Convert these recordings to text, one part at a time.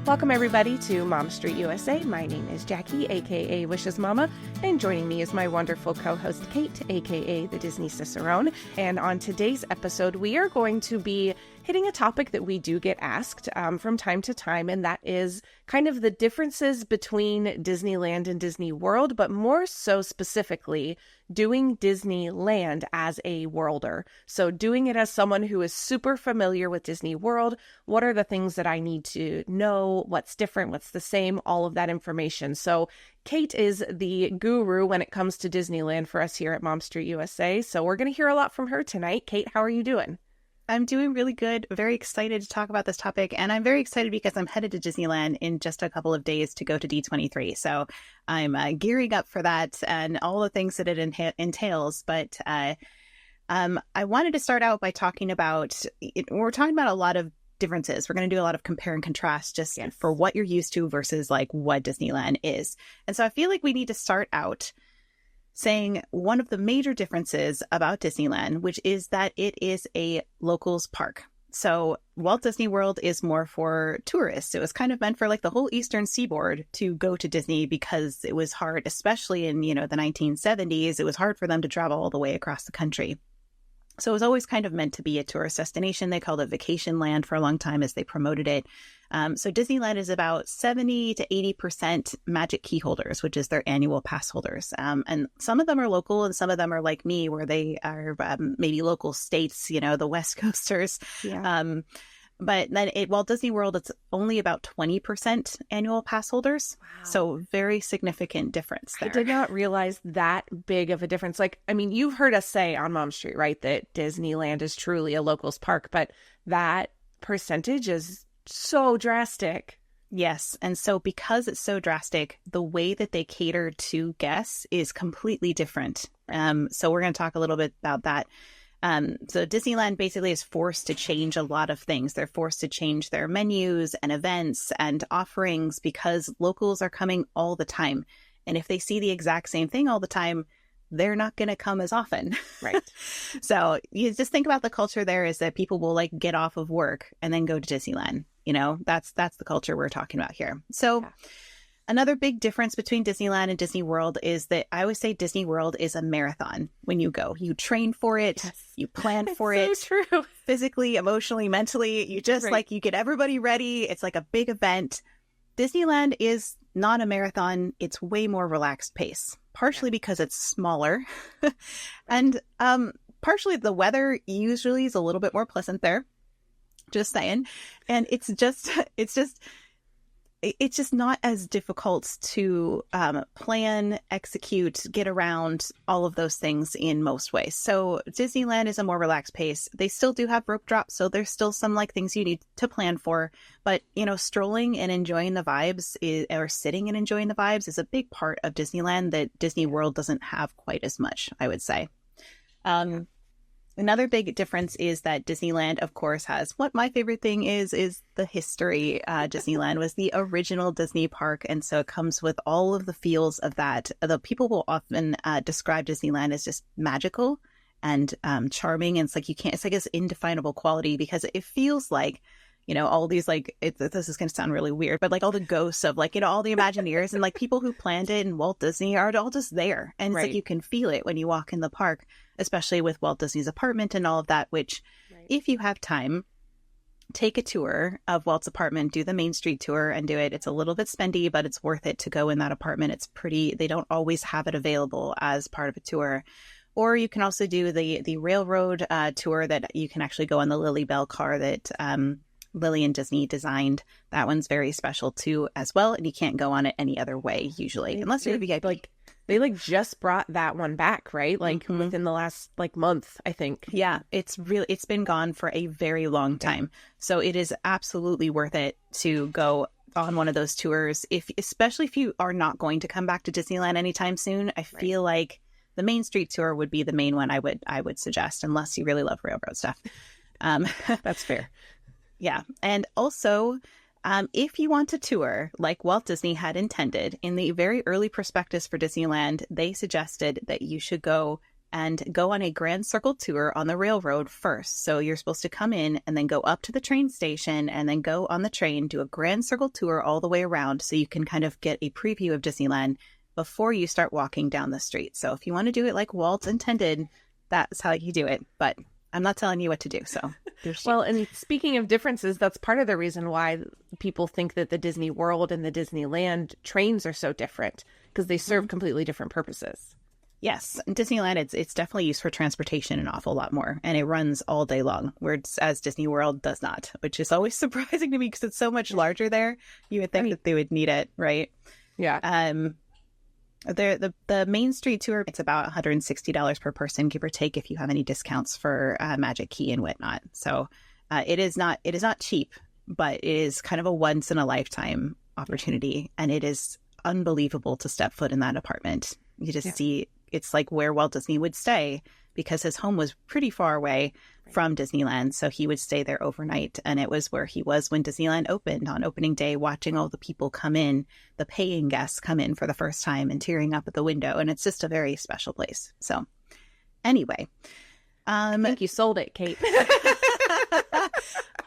Welcome everybody to Mom Street USA. My name is Jackie, aka Wishes Mama, and joining me is my wonderful co-host Kate, aka the Disney Cicerone. And on today's episode, we are going to be hitting a topic that we do get asked from time to time, and that is kind of the differences between Disneyland and Disney World, but more so specifically doing Disneyland as a worlder. So doing it as someone who is super familiar with Disney World, what are the things that I need to know, what's different, what's the same, all of that information. So Kate is the guru when it comes to Disneyland for us here at Mom Street USA. So we're going to hear a lot from her tonight. Kate, how are you doing? I'm doing really good. Very excited to talk about this topic. And I'm very excited because I'm headed to Disneyland in just a couple of days to go to D23. So I'm gearing up for that and all the things that it entails. But I wanted to start out by talking about, we're talking about a lot of differences. We're going to do a lot of compare and contrast just for what you're used to versus like what Disneyland is. And so I feel like we need to start out saying one of the major differences about Disneyland, which is that it is a locals park. So Walt Disney World is more for tourists. It was kind of meant for like the whole Eastern Seaboard to go to Disney because it was hard, especially in, the 1970s, it was hard for them to travel all the way across the country. So it was always kind of meant to be a tourist destination. They called it Vacation Land for a long time as they promoted it. So Disneyland is about 70 to 80% Magic Key holders, which is their annual pass holders. And some of them are local and some of them are like me, where they are maybe local states, the West Coasters. Yeah. But then at Walt Disney World, it's only about 20% annual pass holders. Wow. So very significant difference there. I did not realize that big of a difference. You've heard us say on Mom Street, right, that Disneyland is truly a locals park, but that percentage is so drastic. Yes. And so because it's so drastic, the way that they cater to guests is completely different. So we're going to talk a little bit about that. So Disneyland basically is forced to change a lot of things. They're forced to change their menus and events and offerings because locals are coming all the time. And if they see the exact same thing all the time, they're not going to come as often. Right. So you just think about the culture there is that people will like get off of work and then go to Disneyland. That's the culture we're talking about here. So another big difference between Disneyland and Disney World is that I always say Disney World is a marathon when you go. You train for it. Yes. You plan for it. So true. Physically, emotionally, mentally. You just you get everybody ready. It's like a big event. Disneyland is not a marathon. It's way more relaxed pace, partially because it's smaller. And partially the weather usually is a little bit more pleasant there. Just saying. And it's just not as difficult to plan, execute, get around all of those things in most ways. So Disneyland is a more relaxed pace. They still do have rope drops, so there's still some things you need to plan for. But, strolling and enjoying the vibes or sitting and enjoying the vibes is a big part of Disneyland that Disney World doesn't have quite as much, I would say. Another big difference is that Disneyland, of course, has what my favorite thing is the history. Disneyland was the original Disney park, and so it comes with all of the feels of that. The people will often describe Disneyland as just magical and charming, and it's like this indefinable quality because it feels like, all these this is going to sound really weird, but all the ghosts of all the Imagineers and people who planned it and Walt Disney are all just there. And it's you can feel it when you walk in the park, especially with Walt Disney's apartment and all of that, which if you have time, take a tour of Walt's apartment, do the Main Street tour and do it. It's a little bit spendy, but it's worth it to go in that apartment. It's pretty, they don't always have it available as part of a tour. Or you can also do the railroad tour that you can actually go on the Lily Bell car that Lily and Disney designed. That one's very special too as well, and you can't go on it any other way usually unless you're a VIP. They just brought that one back, right? Within the last month, I think. Yeah, it's been gone for a very long time. So it is absolutely worth it to go on one of those tours, especially if you are not going to come back to Disneyland anytime soon. I feel like the Main Street tour would be the main one I would suggest, unless you really love railroad stuff. That's fair. Yeah. And also, if you want to tour like Walt Disney had intended, in the very early prospectus for Disneyland, they suggested that you should go and go on a Grand Circle tour on the railroad first. So you're supposed to come in and then go up to the train station and then go on the train, do a Grand Circle tour all the way around so you can kind of get a preview of Disneyland before you start walking down the street. So if you want to do it like Walt intended, that's how you do it. But I'm not telling you what to do. So well, and speaking of differences, that's part of the reason why people think that the Disney World and the Disneyland trains are so different, because they serve completely different purposes. Yes. In Disneyland, it's definitely used for transportation an awful lot more, and it runs all day long, whereas Disney World does not, which is always surprising to me because it's so much larger there. You would think that they would need it, right? Yeah. The Main Street tour, it's about $160 per person, give or take, if you have any discounts for Magic Key and whatnot. So it is not cheap, but it is kind of a once in a lifetime opportunity, and it is unbelievable to step foot in that apartment. You just see it's like where Walt Disney would stay, because his home was pretty far away from Disneyland. So he would stay there overnight. And it was where he was when Disneyland opened on opening day, watching all the people come in, the paying guests come in for the first time and tearing up at the window. And it's just a very special place. So anyway. I think you sold it, Kate.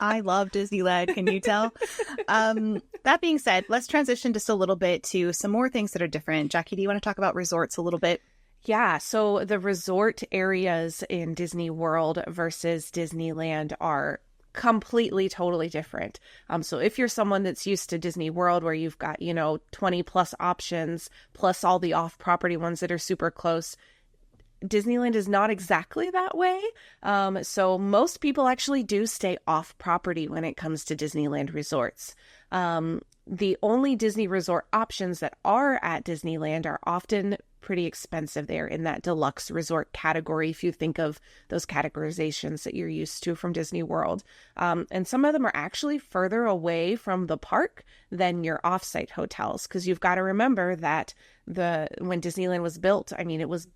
I love Disneyland. Can you tell? That being said, let's transition just a little bit to some more things that are different. Jackie, do you want to talk about resorts a little bit? Yeah, so the resort areas in Disney World versus Disneyland are completely, totally different. So if you're someone that's used to Disney World, where you've got, 20 plus options, plus all the off-property ones that are super close, Disneyland is not exactly that way. So most people actually do stay off property when it comes to Disneyland resorts. The only Disney resort options that are at Disneyland are often pretty expensive. They're in that deluxe resort category, if you think of those categorizations that you're used to from Disney World. And some of them are actually further away from the park than your offsite hotels, because you've got to remember that when Disneyland was built, I mean, it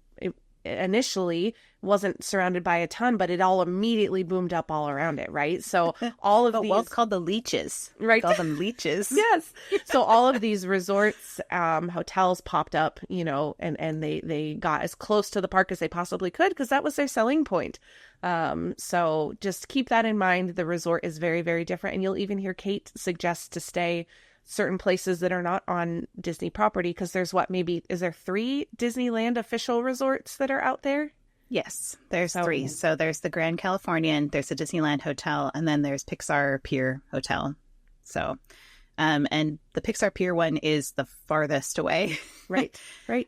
initially wasn't surrounded by a ton, but it all immediately boomed up all around it, right? So all of these... Walt's called the leeches. Right. Call them leeches. Yes. So all of these resorts, hotels popped up, and they got as close to the park as they possibly could, because that was their selling point. So just keep that in mind. The resort is very, very different. And you'll even hear Kate suggest to stay certain places that are not on Disney property, because there's is there 3 Disneyland official resorts that are out there? Yes, there's 3. So there's the Grand Californian, there's the Disneyland Hotel, and then there's Pixar Pier Hotel. So, and the Pixar Pier one is the farthest away. Right.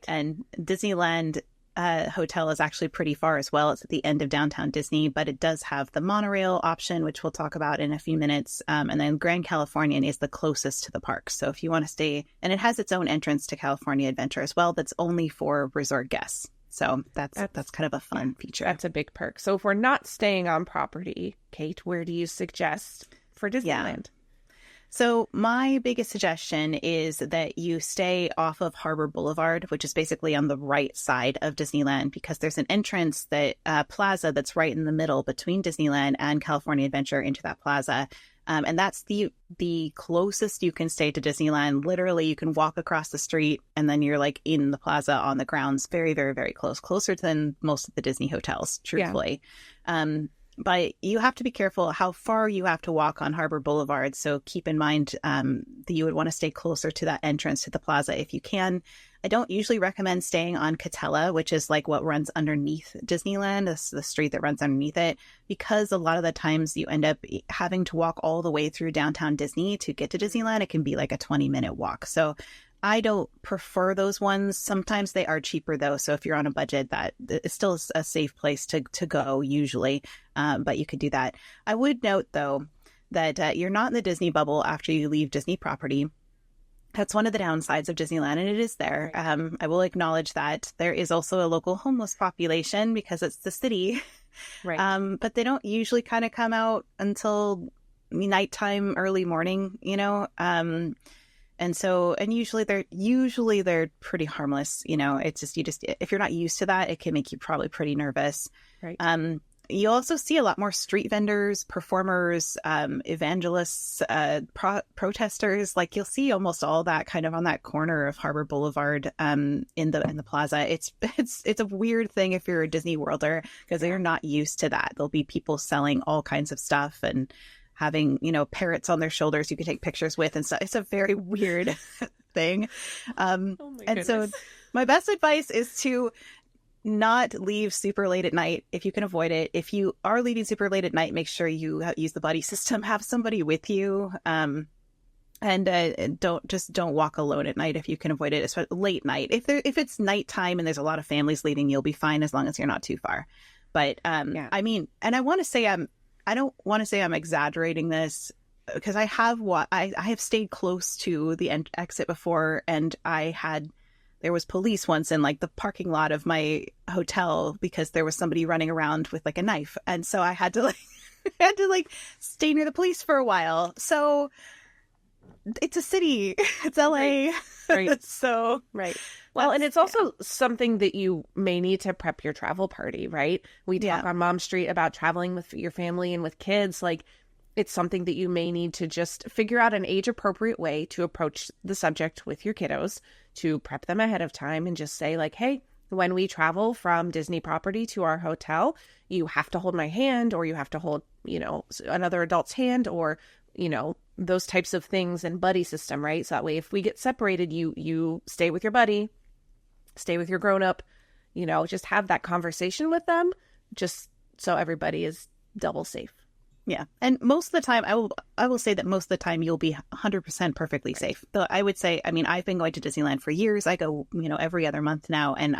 And Disneyland Hotel is actually pretty far as well. It's at the end of downtown Disney, but it does have the monorail option, which we'll talk about in a few minutes. And then Grand Californian is the closest to the park. So if you want to stay, and it has its own entrance to California Adventure as well, that's only for resort guests. So that's kind of a fun feature. That's a big perk. So if we're not staying on property, Kate, where do you suggest for Disneyland? Yeah. So my biggest suggestion is that you stay off of Harbor Boulevard, which is basically on the right side of Disneyland, because there's an entrance plaza that's right in the middle between Disneyland and California Adventure into that plaza. And that's the closest you can stay to Disneyland. Literally, you can walk across the street and then you're like in the plaza on the grounds. Very, very, very close. Closer than most of the Disney hotels, truthfully. Yeah. But you have to be careful how far you have to walk on Harbor Boulevard. So keep in mind that you would want to stay closer to that entrance to the plaza if you can. I don't usually recommend staying on Catella, which is like what runs underneath Disneyland, the street that runs underneath it, because a lot of the times you end up having to walk all the way through downtown Disney to get to Disneyland. It can be like a 20-minute walk. So I don't prefer those ones. Sometimes they are cheaper though. So if you're on a budget, that it's still a safe place to go usually. But you could do that. I would note though that you're not in the Disney bubble after you leave Disney property. That's one of the downsides of Disneyland, and it is there. I will acknowledge that there is also a local homeless population because it's the city. Right. But they don't usually kind of come out until nighttime, early morning, And usually they're pretty harmless. It's just if you're not used to that, it can make you probably pretty nervous. Right. you'll also see a lot more street vendors, performers, evangelists, protesters. Like you'll see almost all that kind of on that corner of Harbor Boulevard in the plaza. It's a weird thing if you're a Disney Worlder because they're not used to that. There'll be people selling all kinds of stuff and having, parrots on their shoulders you can take pictures with and stuff. It's a very weird thing. And so my best advice is to not leave super late at night if you can avoid it. If you are leaving super late at night, make sure you use the buddy system, have somebody with you. And don't walk alone at night if you can avoid it, especially late night. If it's nighttime and there's a lot of families leaving, you'll be fine as long as you're not too far. But I mean, and I want to say I don't want to say I'm exaggerating this because I have stayed close to the exit before, and there was police once in like the parking lot of my hotel because there was somebody running around with like a knife, and so I had to stay near the police for a while. So it's a city, it's LA, right? So right. Well, and it's also something that you may need to prep your travel party, right? We talk on Mom Street about traveling with your family and with kids. Like, it's something that you may need to just figure out an age-appropriate way to approach the subject with your kiddos, to prep them ahead of time and just say like, hey, when we travel from Disney property to our hotel, you have to hold my hand, or you have to hold, another adult's hand, or, those types of things, and buddy system, right? So that way, if we get separated, you stay with your buddy, stay with your grown-up, just have that conversation with them, just so everybody is double safe. Yeah. And most of the time, I will say that most of the time you'll be 100% perfectly safe. But I would say, I've been going to Disneyland for years. I go, every other month now. And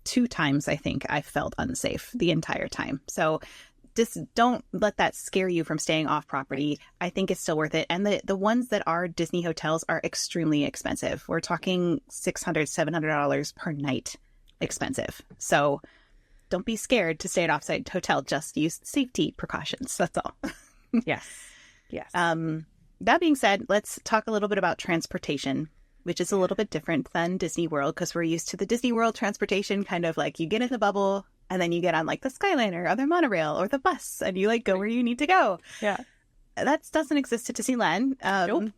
2 times, I think, I've felt unsafe the entire time. So just don't let that scare you from staying off property. I think it's still worth it. And the ones that are Disney hotels are extremely expensive. We're talking $600, $700 per night expensive. So don't be scared to stay at offsite hotel. Just use safety precautions. That's all. Yes. Yes. That being said, let's talk a little bit about transportation, which is a little bit different than Disney World because we're used to the Disney World transportation, kind of like you get in the bubble and then you get on like the Skyliner or the monorail or the bus and you like go where you need to go. Yeah. That doesn't exist at Disneyland. Nope.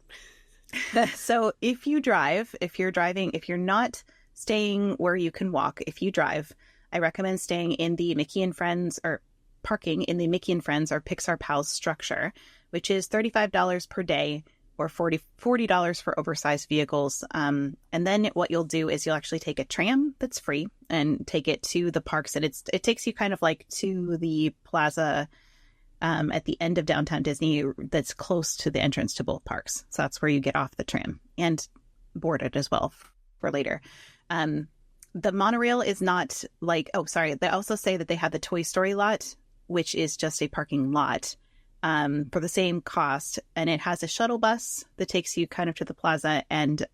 So if you're driving, if you're not staying where you can walk, if you drive, I recommend staying in the Mickey and Friends or parking in the Mickey and Friends or Pixar Pals structure, which is $35 per day or $40 for oversized vehicles. And then what you'll do is you'll actually take a tram that's free and take it to the parks. And it takes you kind of like to the plaza at the end of downtown Disney that's close to the entrance to both parks. So that's where you get off the tram and board it as well for later. The monorail is not like, they also say that they have the Toy Story lot, which is just a parking lot for the same cost. And it has a shuttle bus that takes you kind of to the plaza,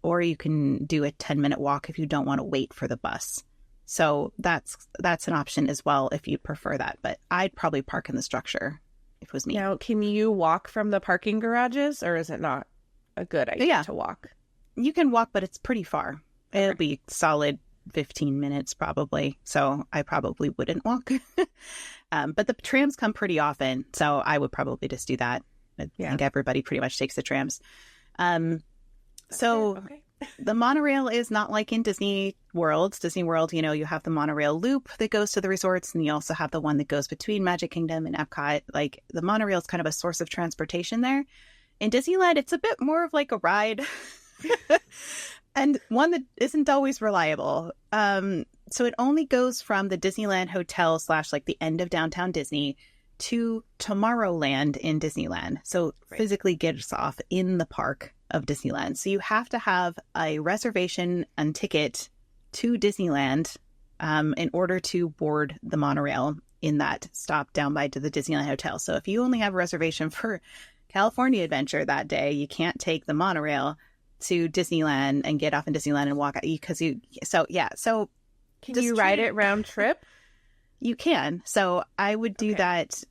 or you can do a 10-minute walk if you don't want to wait for the bus. So that's an option as well if you prefer that. But I'd probably park in the structure if it was me. Now, can you walk from the parking garages, or is it not a good idea to walk? You can walk, but it's pretty far. Okay. It'll be solid 15 minutes probably. So I probably wouldn't walk. But the trams come pretty often. So I would probably just do that. I think everybody pretty much takes the trams. The monorail is not like in Disney World. Disney World, you have the monorail loop that goes to the resorts, and you also have the one that goes between Magic Kingdom and Epcot. Like the monorail is kind of a source of transportation there. In Disneyland, it's a bit more of like a ride. And one that isn't always reliable. So it only goes from the Disneyland Hotel / like the end of downtown Disney to Tomorrowland in Disneyland. So physically gets off in the park of Disneyland. So you have to have a reservation and ticket to Disneyland in order to board the monorail in that stop down by to the Disneyland Hotel. So if you only have a reservation for California Adventure that day, you can't take the monorail to Disneyland and get off in Disneyland and walk out So can you ride it round trip? You can. So I would do that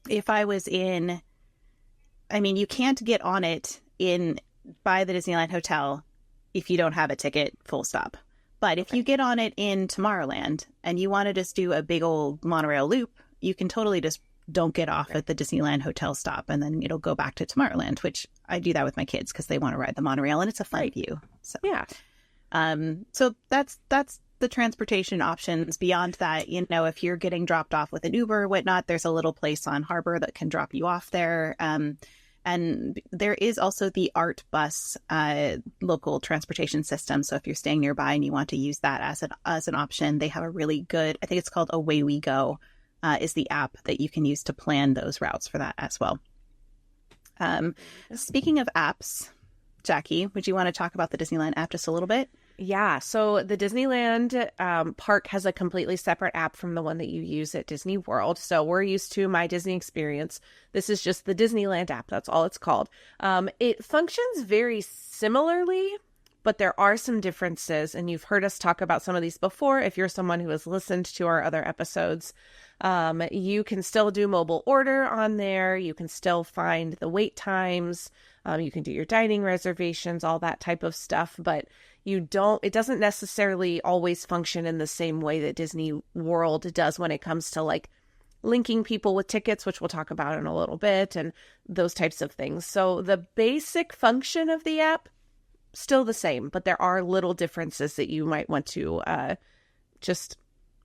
if I was in, you can't get on it by the Disneyland Hotel if you don't have a ticket, full stop. But if you get on it in Tomorrowland and you want to just do a big old monorail loop, you can totally just don't get off at the Disneyland hotel stop, and then it'll go back to Tomorrowland, which I do that with my kids because they want to ride the monorail and it's a fun view. So yeah. So that's the transportation options. Beyond that, you know, if you're getting dropped off with an Uber or whatnot, there's a little place on Harbor that can drop you off there. And there is also the Art Bus local transportation system. So if you're staying nearby and you want to use that as an option, they have a really good, I think it's called Away We Go, is the app that you can use to plan those routes for that as well. Speaking of apps, Jackie, would you want to talk about the Disneyland app just a little bit? Yeah, so the Disneyland park has a completely separate app from the one that you use at Disney World. So we're used to My Disney Experience. This is just the Disneyland app. That's all it's called. It functions very similarly, but there are some differences. And you've heard us talk about some of these before. If you're someone who has listened to our other episodes, you can still do mobile order on there. You can still find the wait times. You can do your dining reservations, all that type of stuff, but it doesn't necessarily always function in the same way that Disney World does when it comes to like linking people with tickets, which we'll talk about in a little bit, and those types of things. So the basic function of the app, still the same, but there are little differences that you might want to just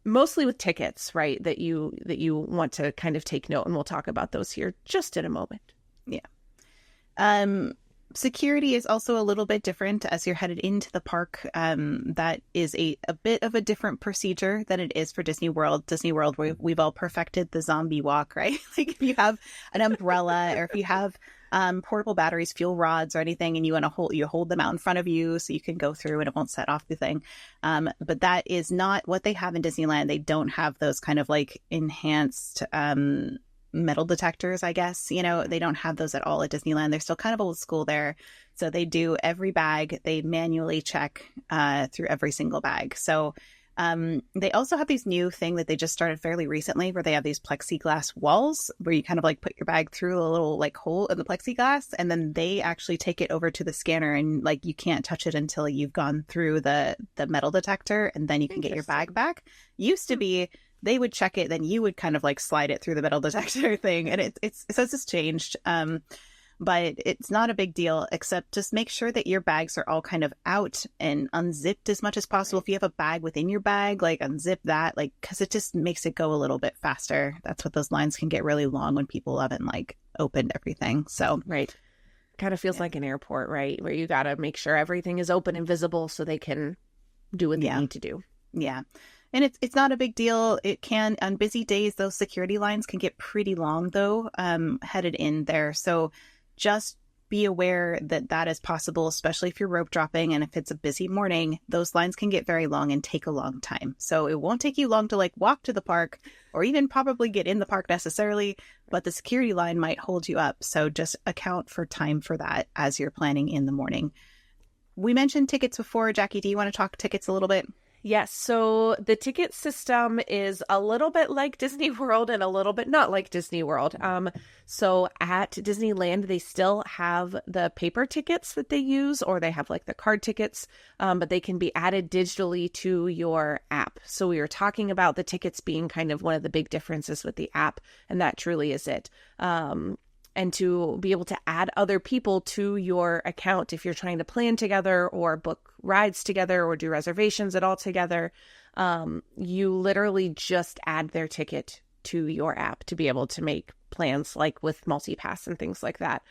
mostly with tickets, right? That you want to kind of take note, and we'll talk about those here just in a moment. Yeah. Security is also a little bit different as you're headed into the park. That is a bit of a different procedure than it is for Disney World. Disney World, we've all perfected the zombie walk, right? Like if you have an umbrella or if you have portable batteries, fuel rods, or anything, and you want to hold them out in front of you so you can go through and it won't set off the thing. But that is not what they have in Disneyland. They don't have those kind of like enhanced metal detectors, I guess. You know, they don't have those at all at Disneyland. They're still kind of old school there. So they do every bag. They manually check through every single bag. So they also have these new thing that they just started fairly recently where they have these plexiglass walls where you kind of like put your bag through a little like hole in the plexiglass, and then they actually take it over to the scanner, and like you can't touch it until you've gone through the metal detector, and then you can get your bag back. Used to be they would check it, then you would kind of like slide it through the metal detector thing. And it's just changed. But it's not a big deal, except just make sure that your bags are all kind of out and unzipped as much as possible. If you have a bag within your bag, like unzip that, like, cause it just makes it go a little bit faster. That's what those lines can get really long when people haven't like opened everything. So, right. Kind of feels like an airport, right? Where you got to make sure everything is open and visible so they can do what they need to do. Yeah. And it's not a big deal. It can, on busy days, those security lines can get pretty long, though, headed in there. So just be aware that that is possible, especially if you're rope dropping. And if it's a busy morning, those lines can get very long and take a long time. So it won't take you long to like walk to the park or even probably get in the park necessarily, but the security line might hold you up. So just account for time for that as you're planning in the morning. We mentioned tickets before. Jackie, do you want to talk tickets a little bit? Yes, so the ticket system is a little bit like Disney World and a little bit not like Disney World. So at Disneyland, they still have the paper tickets that they use, or they have like the card tickets, but they can be added digitally to your app. So we were talking about the tickets being kind of one of the big differences with the app, and that truly is it. And to be able to add other people to your account if you're trying to plan together or book rides together or do reservations at all together, you literally just add their ticket to your app to be able to make plans like with multipass and things like that.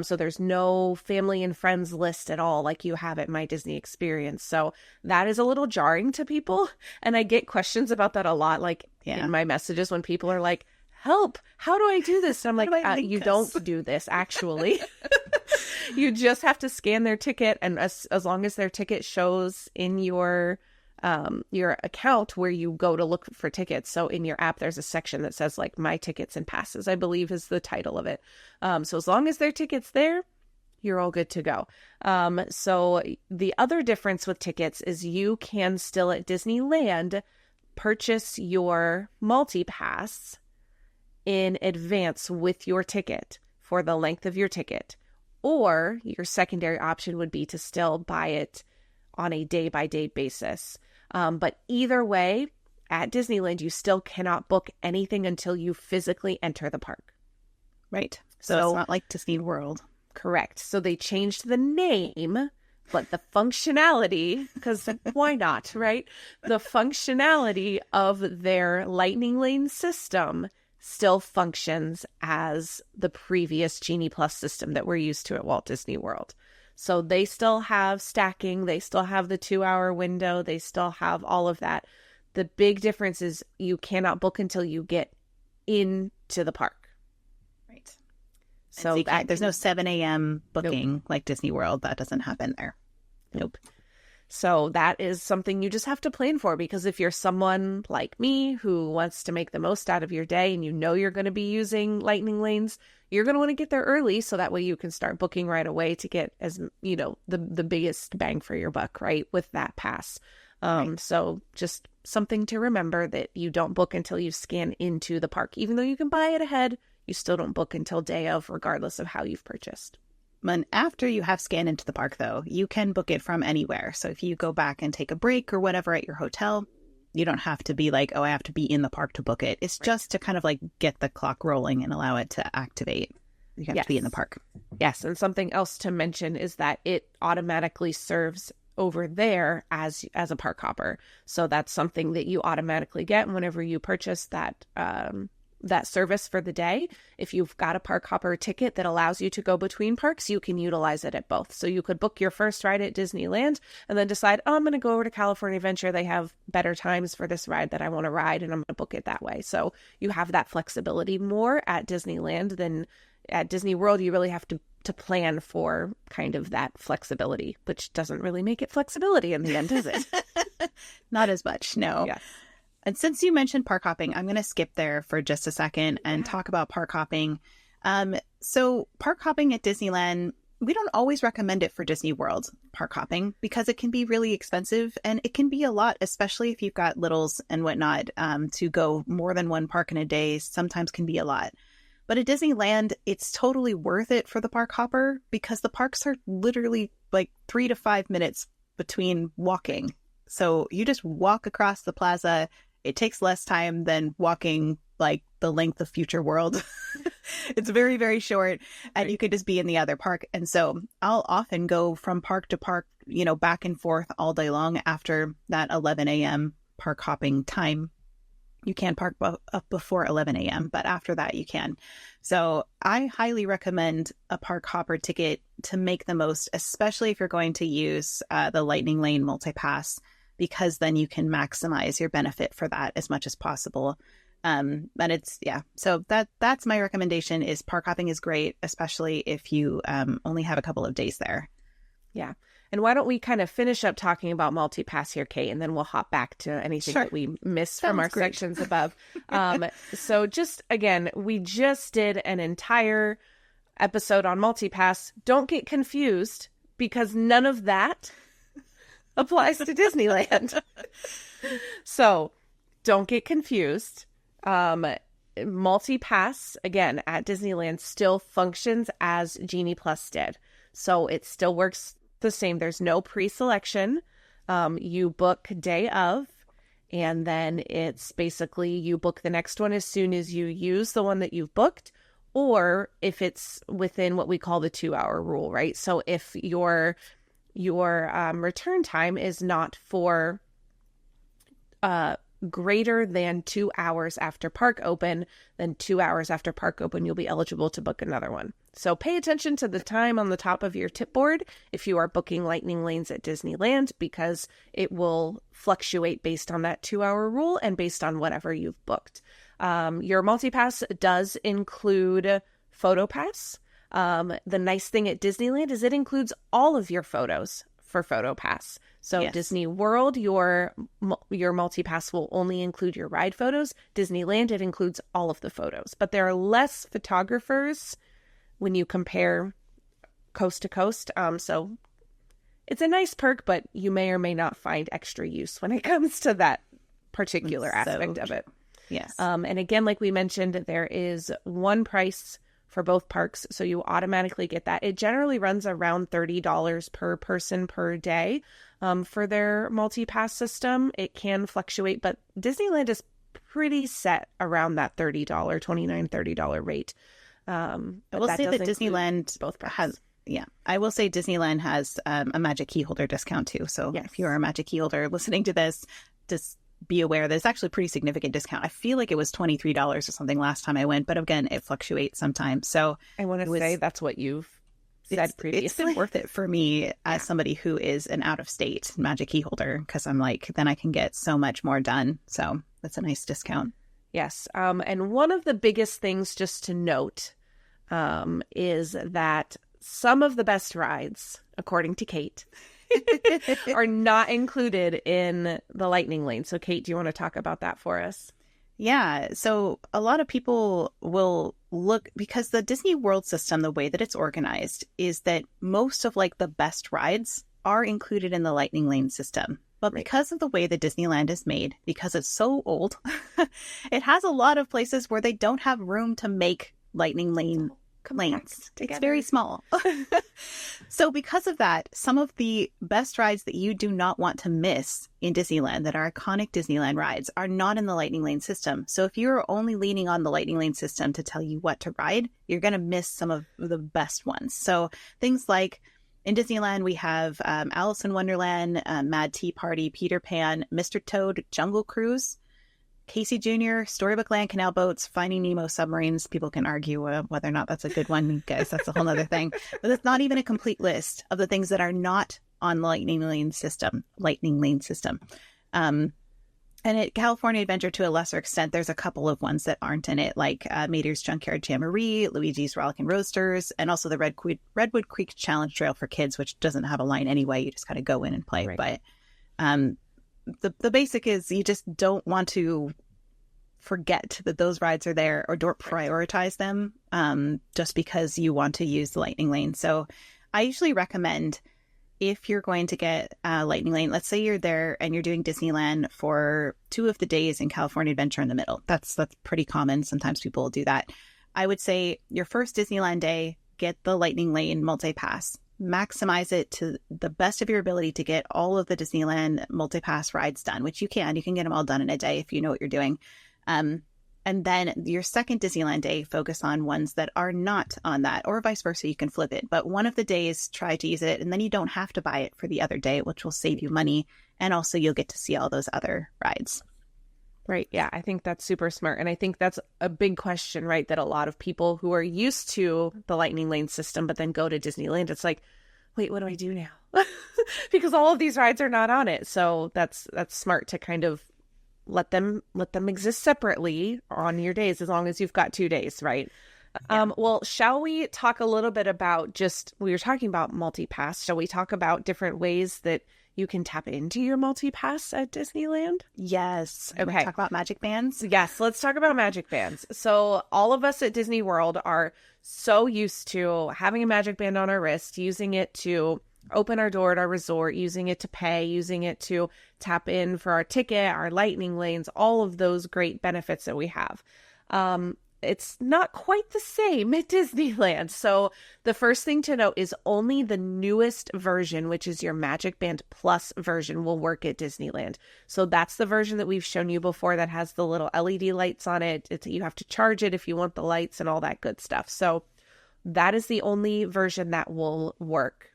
So there's no family and friends list at all like you have at My Disney Experience. So that is a little jarring to people. And I get questions about that a lot, like in my messages when people are like, help, how do I do this? And I'm like, you don't do this, actually. You just have to scan their ticket. And as long as their ticket shows in your account where you go to look for tickets. So in your app, there's a section that says like My Tickets and Passes, I believe is the title of it. So as long as their ticket's there, you're all good to go. So the other difference with tickets is you can still at Disneyland purchase your multi-pass in advance with your ticket for the length of your ticket. Or your secondary option would be to still buy it on a day-by-day basis. But either way, at Disneyland, you still cannot book anything until you physically enter the park. Right. So it's not like Disney World. Correct. So they changed the name, but the functionality, because why not, right? The functionality of their Lightning Lane system still functions as the previous Genie Plus system that we're used to at Walt Disney World. So they still have stacking, they still have the 2-hour window, they still have all of that. The big difference is you cannot book until you get into the park. Right. So there's no 7 a.m. booking like Disney World. That doesn't happen there. Nope. So that is something you just have to plan for, because if you're someone like me who wants to make the most out of your day and you know you're going to be using Lightning Lanes, you're going to want to get there early so that way you can start booking right away to get, as you know, the biggest bang for your buck, right, with that pass. Right. So just something to remember, that you don't book until you scan into the park. Even though you can buy it ahead, you still don't book until day of, regardless of how you've purchased. And after you have scanned into the park, though, you can book it from anywhere. So if you go back and take a break or whatever at your hotel, you don't have to be like, oh, I have to be in the park to book it. It's just to kind of like get the clock rolling and allow it to activate. You have to be in the park. Yes. And something else to mention is that it automatically serves over there as a park hopper. So that's something that you automatically get whenever you purchase that that service for the day. If you've got a park hopper ticket that allows you to go between parks, you can utilize it at both. So you could book your first ride at Disneyland and then decide, oh, I'm going to go over to California Adventure. They have better times for this ride that I want to ride, and I'm going to book it that way. So you have that flexibility more at Disneyland than at Disney World. You really have to plan for kind of that flexibility, which doesn't really make it flexibility in the end, does it? Not as much, no. Yes. And since you mentioned park hopping, I'm going to skip there for just a second and talk about park hopping. So park hopping at Disneyland, we don't always recommend it for Disney World park hopping because it can be really expensive, and it can be a lot, especially if you've got littles and whatnot. To go more than one park in a day sometimes can be a lot. But at Disneyland, it's totally worth it for the park hopper because the parks are literally like 3 to 5 minutes between walking. So you just walk across the plaza. It takes less time than walking like the length of Future World. It's very, very short, and you could just be in the other park. And so I'll often go from park to park, you know, back and forth all day long after that 11 a.m. park hopping time. You can park up before 11 a.m., but after that you can. So I highly recommend a park hopper ticket to make the most, especially if you're going to use the Lightning Lane multi-pass, because then you can maximize your benefit for that as much as possible. But it's, so that's my recommendation. Is park hopping is great, especially if you only have a couple of days there. Yeah. And why don't we kind of finish up talking about multi-pass here, Kate, and then we'll hop back to anything that we missed from our sections above. So just, again, we just did an entire episode on multi-pass. Don't get confused, because none of that applies to Disneyland. So don't get confused. Multi-pass, again, at Disneyland still functions as Genie Plus did. So it still works the same. There's no pre-selection. You book day of, and then it's basically you book the next one as soon as you use the one that you've booked, or if it's within what we call the 2-hour rule, right? So if your return time is not for greater than 2 hours after park open, then 2 hours after park open, you'll be eligible to book another one. So pay attention to the time on the top of your tip board if you are booking Lightning Lanes at Disneyland, because it will fluctuate based on that 2-hour rule and based on whatever you've booked. Your multi-pass does include PhotoPass. The nice thing at Disneyland is it includes all of your photos for PhotoPass. So yes. Disney World, your multi-pass will only include your ride photos. Disneyland, it includes all of the photos. But there are less photographers when you compare coast to coast. So it's a nice perk, but you may or may not find extra use when it comes to that particular aspect of it. Yes. And again, like we mentioned, there is one price for both parks. So you automatically get that. It generally runs around $30 per person per day for their multi-pass system. It can fluctuate, but Disneyland is pretty set around that $29-$30 rate. I will say that Disneyland I will say Disneyland has a Magic Key Holder discount too. So if you're a Magic Key Holder listening to this, just be aware that it's actually a pretty significant discount. I feel like it was $23 or something last time I went, but again, it fluctuates sometimes. So I want to say that's what you've said previously. It's been worth it for me as somebody who is an out-of-state Magic Key Holder, because I'm like, then I can get so much more done. So that's a nice discount. Yes. And one of the biggest things just to note is that some of the best rides, according to Kate, are not included in the Lightning Lane. So Kate, do you want to talk about that for us? Yeah. So a lot of people will look, because the Disney World system, the way that it's organized is that most of like the best rides are included in the Lightning Lane system. But because of the way that Disneyland is made, because it's so old, it has a lot of places where they don't have room to make Lightning Lane lanes. It's very small. So because of that, some of the best rides that you do not want to miss in Disneyland, that are iconic Disneyland rides, are not in the Lightning Lane system. So if you're only leaning on the Lightning Lane system to tell you what to ride, you're going to miss some of the best ones. So things like in Disneyland, we have Alice in Wonderland, Mad Tea Party, Peter Pan, Mr. Toad, Jungle Cruise, Casey Jr., Storybook Land, Canal Boats, Finding Nemo submarines. People can argue whether or not that's a good one, guys. That's a whole other thing. But it's not even a complete list of the things that are not on the Lightning Lane system. And at California Adventure, to a lesser extent, there's a couple of ones that aren't in it, like Mater's Junkyard Jamboree, Luigi's Rollickin' Roasters, and also the Redwood Creek Challenge Trail for kids, which doesn't have a line anyway. You just kind of go in and play. Right. But the basic is you just don't want to forget that those rides are there, or don't prioritize them just because you want to use the Lightning Lane. So I usually recommend, if you're going to get a Lightning Lane, let's say you're there and you're doing Disneyland for 2 of the days and California Adventure in the middle. That's pretty common. Sometimes people will do that. I would say your first Disneyland day, get the Lightning Lane multi-pass. Maximize it to the best of your ability to get all of the Disneyland multi-pass rides done, which you can. You can get them all done in a day if you know what you're doing. And then your second Disneyland day, focus on ones that are not on that, or vice versa. You can flip it. But one of the days, try to use it, and then you don't have to buy it for the other day, which will save you money. And also you'll get to see all those other rides. Right. Yeah, I think that's super smart. And I think that's a big question, right? That a lot of people who are used to the Lightning Lane system, but then go to Disneyland, it's like, wait, what do I do now? Because all of these rides are not on it. So that's smart to kind of let them exist separately on your days, as long as you've got 2 days, right? Yeah. Well, shall we talk a little bit about we were talking about multi-pass. Shall we talk about different ways that you can tap into your multi-pass at Disneyland? Yes. Okay. Talk about magic bands? Yes, let's talk about magic bands. So all of us at Disney World are so used to having a magic band on our wrist, using it to open our door at our resort, using it to pay, using it to tap in for our ticket, our Lightning Lanes, all of those great benefits that we have. It's not quite the same at Disneyland. So the first thing to note is only the newest version, which is your Magic Band Plus version, will work at Disneyland. So that's the version that we've shown you before that has the little LED lights on it. You have to charge it if you want the lights and all that good stuff. So that is the only version that will work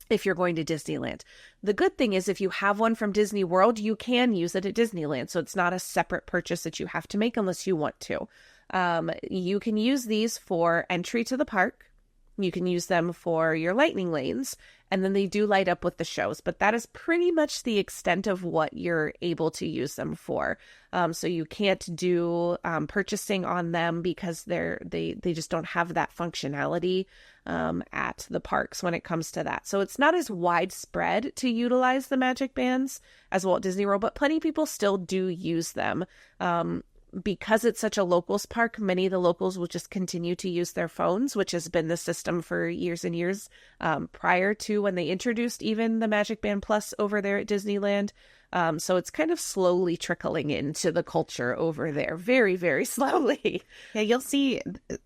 if you're going to Disneyland. The good thing is, if you have one from Disney World, you can use it at Disneyland. So it's not a separate purchase that you have to make unless you want to. You can use these for entry to the park. You can use them for your Lightning Lanes, and then they do light up with the shows, but that is pretty much the extent of what you're able to use them for. So you can't do purchasing on them because they just don't have that functionality at the parks when it comes to that. So it's not as widespread to utilize the Magic Bands as Walt Disney World, but plenty of people still do use them. because it's such a locals park, many of the locals will just continue to use their phones, which has been the system for years and years, prior to when they introduced even the Magic Band Plus over there at Disneyland. So it's kind of slowly trickling into the culture over there, very, very slowly. Yeah, you'll see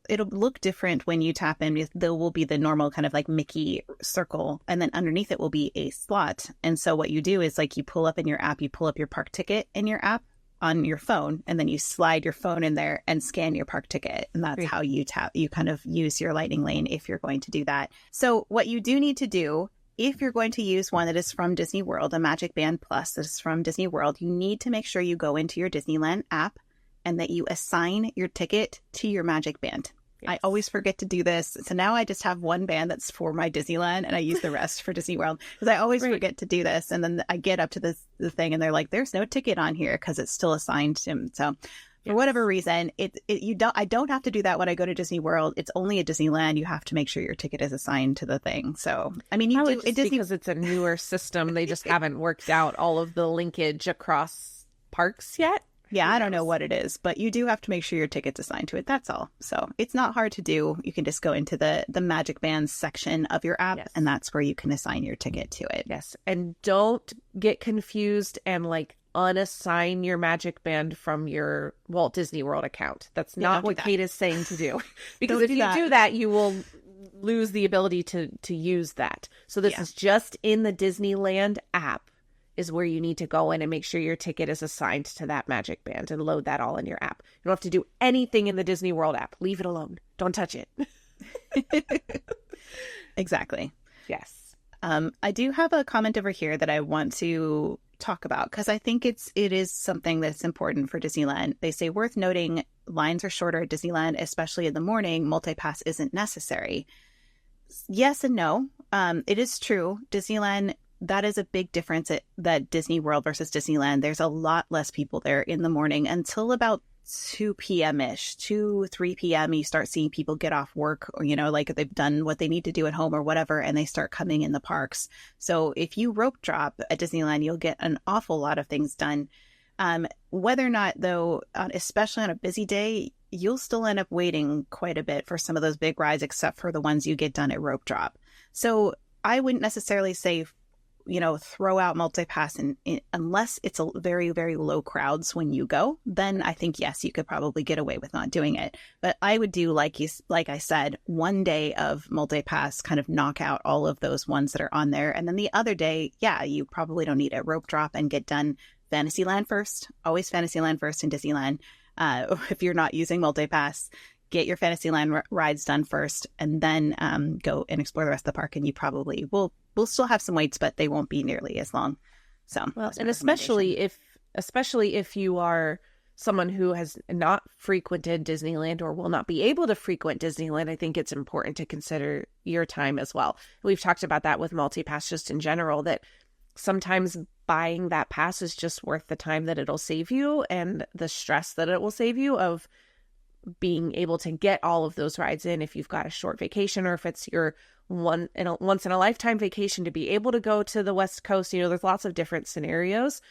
it'll look different when you tap in. There will be the normal kind of like Mickey circle, and then underneath it will be a slot. And so what you do is like you pull up in your app, you pull up your park ticket in your app on your phone, and then you slide your phone in there and scan your park ticket. And that's how you kind of use your Lightning Lane if you're going to do that. So what you do need to do, if you're going to use one that is from Disney World, a Magic Band Plus that is from Disney World, you need to make sure you go into your Disneyland app and that you assign your ticket to your Magic Band. Yes. I always forget to do this. So now I just have one band that's for my Disneyland and I use the rest for Disney World because I always forget to do this. And then I get up to the thing and they're like, there's no ticket on here because it's still assigned to him. So for whatever reason, I don't have to do that when I go to Disney World. It's only at Disneyland. You have to make sure your ticket is assigned to the thing. So, I mean, you do it because it's a newer system. They just haven't worked out all of the linkage across parks yet. Yeah, I don't know what it is, but you do have to make sure your ticket's assigned to it. That's all. So it's not hard to do. You can just go into the Magic Bands section of your app, and that's where you can assign your ticket to it. Yes. And don't get confused and like unassign your Magic Band from your Walt Disney World account. That's not what Kate is saying to do. Because if you do that, you will lose the ability to use that. So this is just in the Disneyland app is where you need to go in and make sure your ticket is assigned to that Magic Band and load that all in your app. You don't have to do anything in the Disney World app. Leave it alone. Don't touch it. Exactly. Yes. I do have a comment over here that I want to talk about because I think it is something that's important for Disneyland. They say worth noting lines are shorter at Disneyland, especially in the morning. Multipass isn't necessary. Yes and no. It is true. Disneyland, that is a big difference that Disney World versus Disneyland. There's a lot less people there in the morning until about 2 p.m.-ish, 3 p.m. You start seeing people get off work or, like they've done what they need to do at home or whatever, and they start coming in the parks. So if you rope drop at Disneyland, you'll get an awful lot of things done. Whether or not, though, especially on a busy day, you'll still end up waiting quite a bit for some of those big rides, except for the ones you get done at rope drop. So I wouldn't necessarily say throw out multipass unless it's a very, very low crowds when you go. Then I think, yes, you could probably get away with not doing it. But I would do, like I said, one day of multipass, kind of knock out all of those ones that are on there. And then the other day, you probably don't need a rope drop and get done Fantasyland first. Always Fantasyland first in Disneyland. If you're not using multipass, get your Fantasyland rides done first and then go and explore the rest of the park. And you probably will still have some waits, but they won't be nearly as long. So, and especially if you are someone who has not frequented Disneyland or will not be able to frequent Disneyland, I think it's important to consider your time as well. We've talked about that with multipass just in general, that sometimes buying that pass is just worth the time that it'll save you and the stress that it will save you of being able to get all of those rides in if you've got a short vacation or if it's your once in a lifetime vacation to be able to go to the West Coast. There's lots of different scenarios.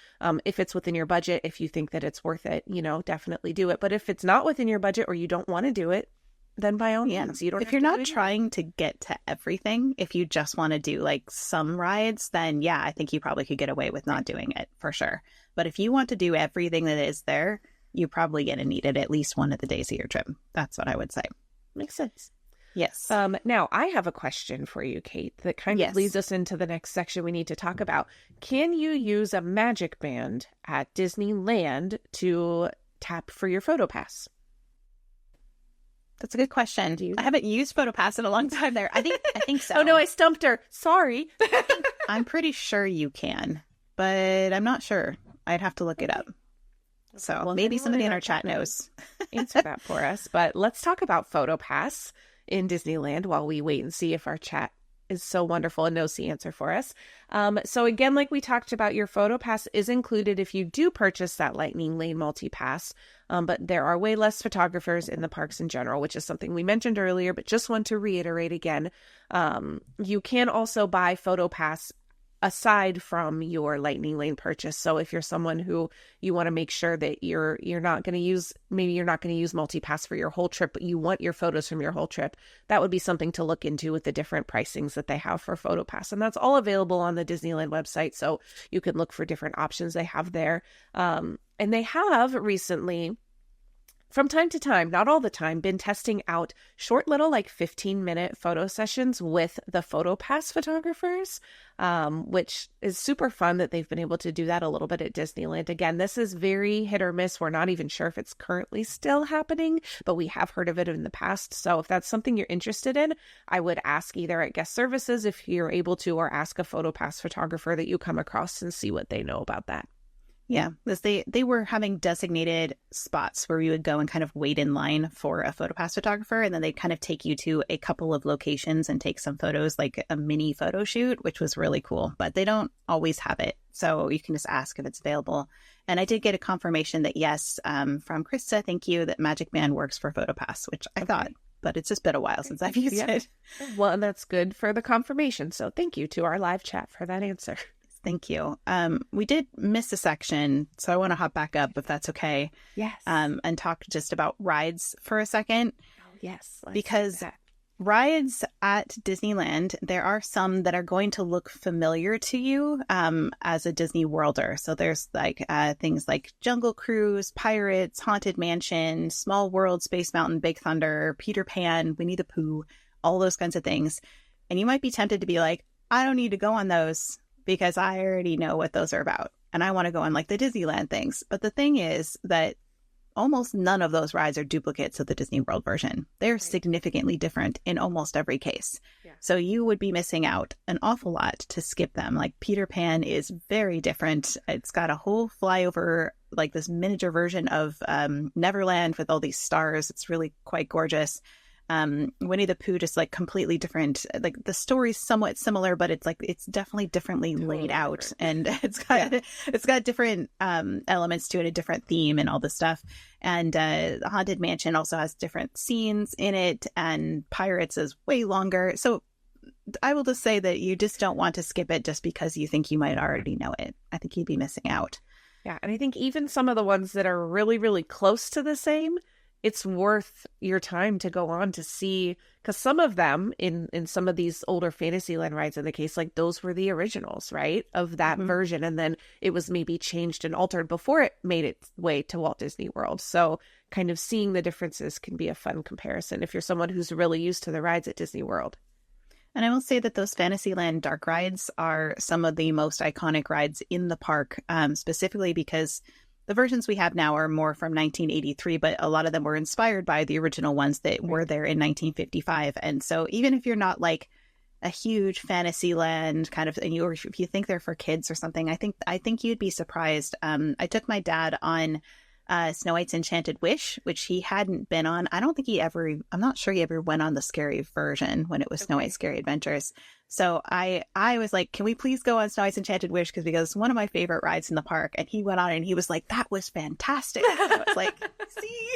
If it's within your budget, if you think that it's worth it, definitely do it. But if it's not within your budget or you don't want to do it, then by all means, you don't. If you're not trying to get to everything, if you just want to do like some rides, then I think you probably could get away with not doing it for sure. But if you want to do everything that is there, you're probably going to need it at least one of the days of your trip. That's what I would say. Makes sense. Yes. Now, I have a question for you, Kate, that kind of leads us into the next section we need to talk about. Can you use a Magic Band at Disneyland to tap for your PhotoPass? That's a good question. I haven't used PhotoPass in a long time there. I think so. Oh, no, I stumped her. Sorry. I'm pretty sure you can, but I'm not sure. I'd have to look it up. So maybe somebody in our chat knows. Answer that for us. But let's talk about PhotoPass in Disneyland while we wait and see if our chat is so wonderful and knows the answer for us. So again, like we talked about, your PhotoPass is included if you do purchase that Lightning Lane multi-pass. But there are way less photographers in the parks in general, which is something we mentioned earlier, but just want to reiterate again. You can also buy PhotoPass aside from your Lightning Lane purchase. So if you're someone who you want to make sure that you're not going to use, maybe you're not going to use multipass for your whole trip, but you want your photos from your whole trip, that would be something to look into with the different pricings that they have for PhotoPass. And that's all available on the Disneyland website. So you can look for different options they have there. And they have recently, from time to time, not all the time, been testing out short little 15-minute photo sessions with the PhotoPass photographers, which is super fun that they've been able to do that a little bit at Disneyland. Again, this is very hit or miss. We're not even sure if it's currently still happening, but we have heard of it in the past. So if that's something you're interested in, I would ask either at guest services if you're able to, or ask a PhotoPass photographer that you come across and see what they know about that. Yeah, because they were having designated spots where you would go and kind of wait in line for a PhotoPass photographer, and then they'd kind of take you to a couple of locations and take some photos, like a mini photo shoot, which was really cool. But they don't always have it, so you can just ask if it's available. And I did get a confirmation that yes, from Krista, thank you, that Magic Band works for PhotoPass, which I thought, but it's just been a while since I've used it. Well, and that's good for the confirmation. So thank you to our live chat for that answer. Thank you. We did miss a section, so I want to hop back up if that's okay. Yes. And talk just about rides for a second. Oh, yes. Because rides at Disneyland, there are some that are going to look familiar to you as a Disney Worlder. So there's things like Jungle Cruise, Pirates, Haunted Mansion, Small World, Space Mountain, Big Thunder, Peter Pan, Winnie the Pooh, all those kinds of things. And you might be tempted to be like, I don't need to go on those, because I already know what those are about. And I want to go on the Disneyland things. But the thing is that almost none of those rides are duplicates of the Disney World version. They're significantly different in almost every case. Yeah. So you would be missing out an awful lot to skip them. Like Peter Pan is very different. It's got a whole flyover, this miniature version of Neverland with all these stars. It's really quite gorgeous. Winnie the Pooh, just completely different. The story's somewhat similar, but it's definitely differently laid out, and it's got different elements to it, a different theme, and all this stuff. And the Haunted Mansion also has different scenes in it, and Pirates is way longer. So I will just say that you just don't want to skip it just because you think you might already know it. I think you'd be missing out. Yeah, and I think even some of the ones that are really, really close to the same, it's worth your time to go on to see, because some of them in some of these older Fantasyland rides, in the case, those were the originals, right, of that version. And then it was maybe changed and altered before it made its way to Walt Disney World. So kind of seeing the differences can be a fun comparison if you're someone who's really used to the rides at Disney World. And I will say that those Fantasyland dark rides are some of the most iconic rides in the park, specifically because the versions we have now are more from 1983, but a lot of them were inspired by the original ones that were there in 1955. And so even if you're not a huge Fantasyland kind of, or if you think they're for kids or something, I think you'd be surprised. I took my dad on Snow White's Enchanted Wish, which he hadn't been on. I'm not sure he ever went on the scary version when it was Snow White's Scary Adventures. So I was like, can we please go on Snow White's Enchanted Wish? Because it's one of my favorite rides in the park. And he went on and he was like, that was fantastic. And I was like, see?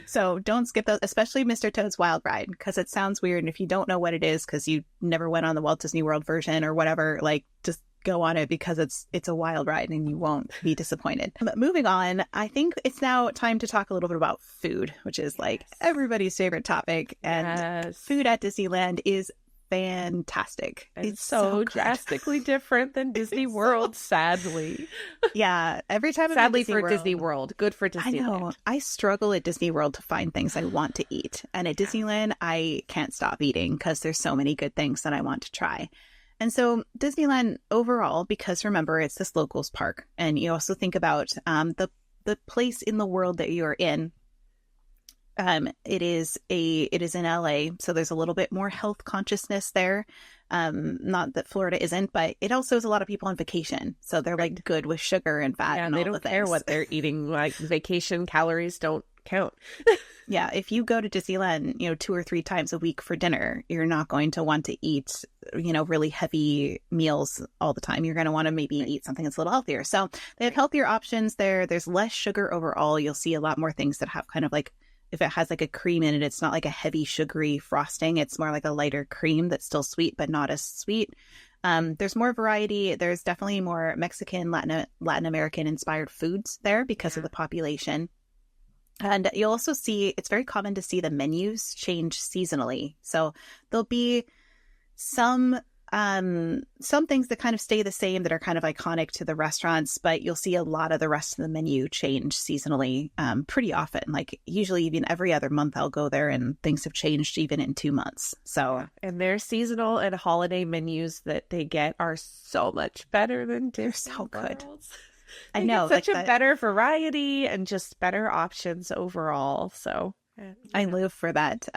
So don't skip those, especially Mr. Toad's Wild Ride, because it sounds weird. And if you don't know what it is, because you never went on the Walt Disney World version or whatever, just go on it, because it's a wild ride and you won't be disappointed. But moving on, I think it's now time to talk a little bit about food, which is everybody's favorite topic. And food at Disneyland is fantastic. It's so drastically different than Disney World, sadly. Yeah, every time. Sadly for Disney World, good for Disneyland. I know. I struggle at Disney World to find things I want to eat, and at Disneyland, I can't stop eating because there's so many good things that I want to try. And so Disneyland overall, because remember, it's this locals park, and you also think about the place in the world that you are in. It is in LA, so there's a little bit more health consciousness there. Not that Florida isn't, but it also is a lot of people on vacation, so they're good with sugar and fat, and they all don't the care things. what they're eating. Vacation calories don't count. Yeah, if you go to Disneyland, 2 or 3 times a week for dinner, you're not going to want to eat, really heavy meals all the time. You're going to want to maybe eat something that's a little healthier. So they have healthier options there. There's less sugar overall. You'll see a lot more things that have kind of if it has like a cream in it, it's not like a heavy sugary frosting. It's more like a lighter cream that's still sweet, but not as sweet. There's more variety. There's definitely more Mexican, Latin American inspired foods there because of the population. And you'll also see, it's very common to see the menus change seasonally. So there'll be some things that kind of stay the same that are kind of iconic to the restaurants, but you'll see a lot of the rest of the menu change seasonally pretty often. Like usually even every other month I'll go there and things have changed even in 2 months. So and their seasonal and holiday menus that they get are so much better than Disney. They're so good. I know, such a better variety and just better options overall. So I live for that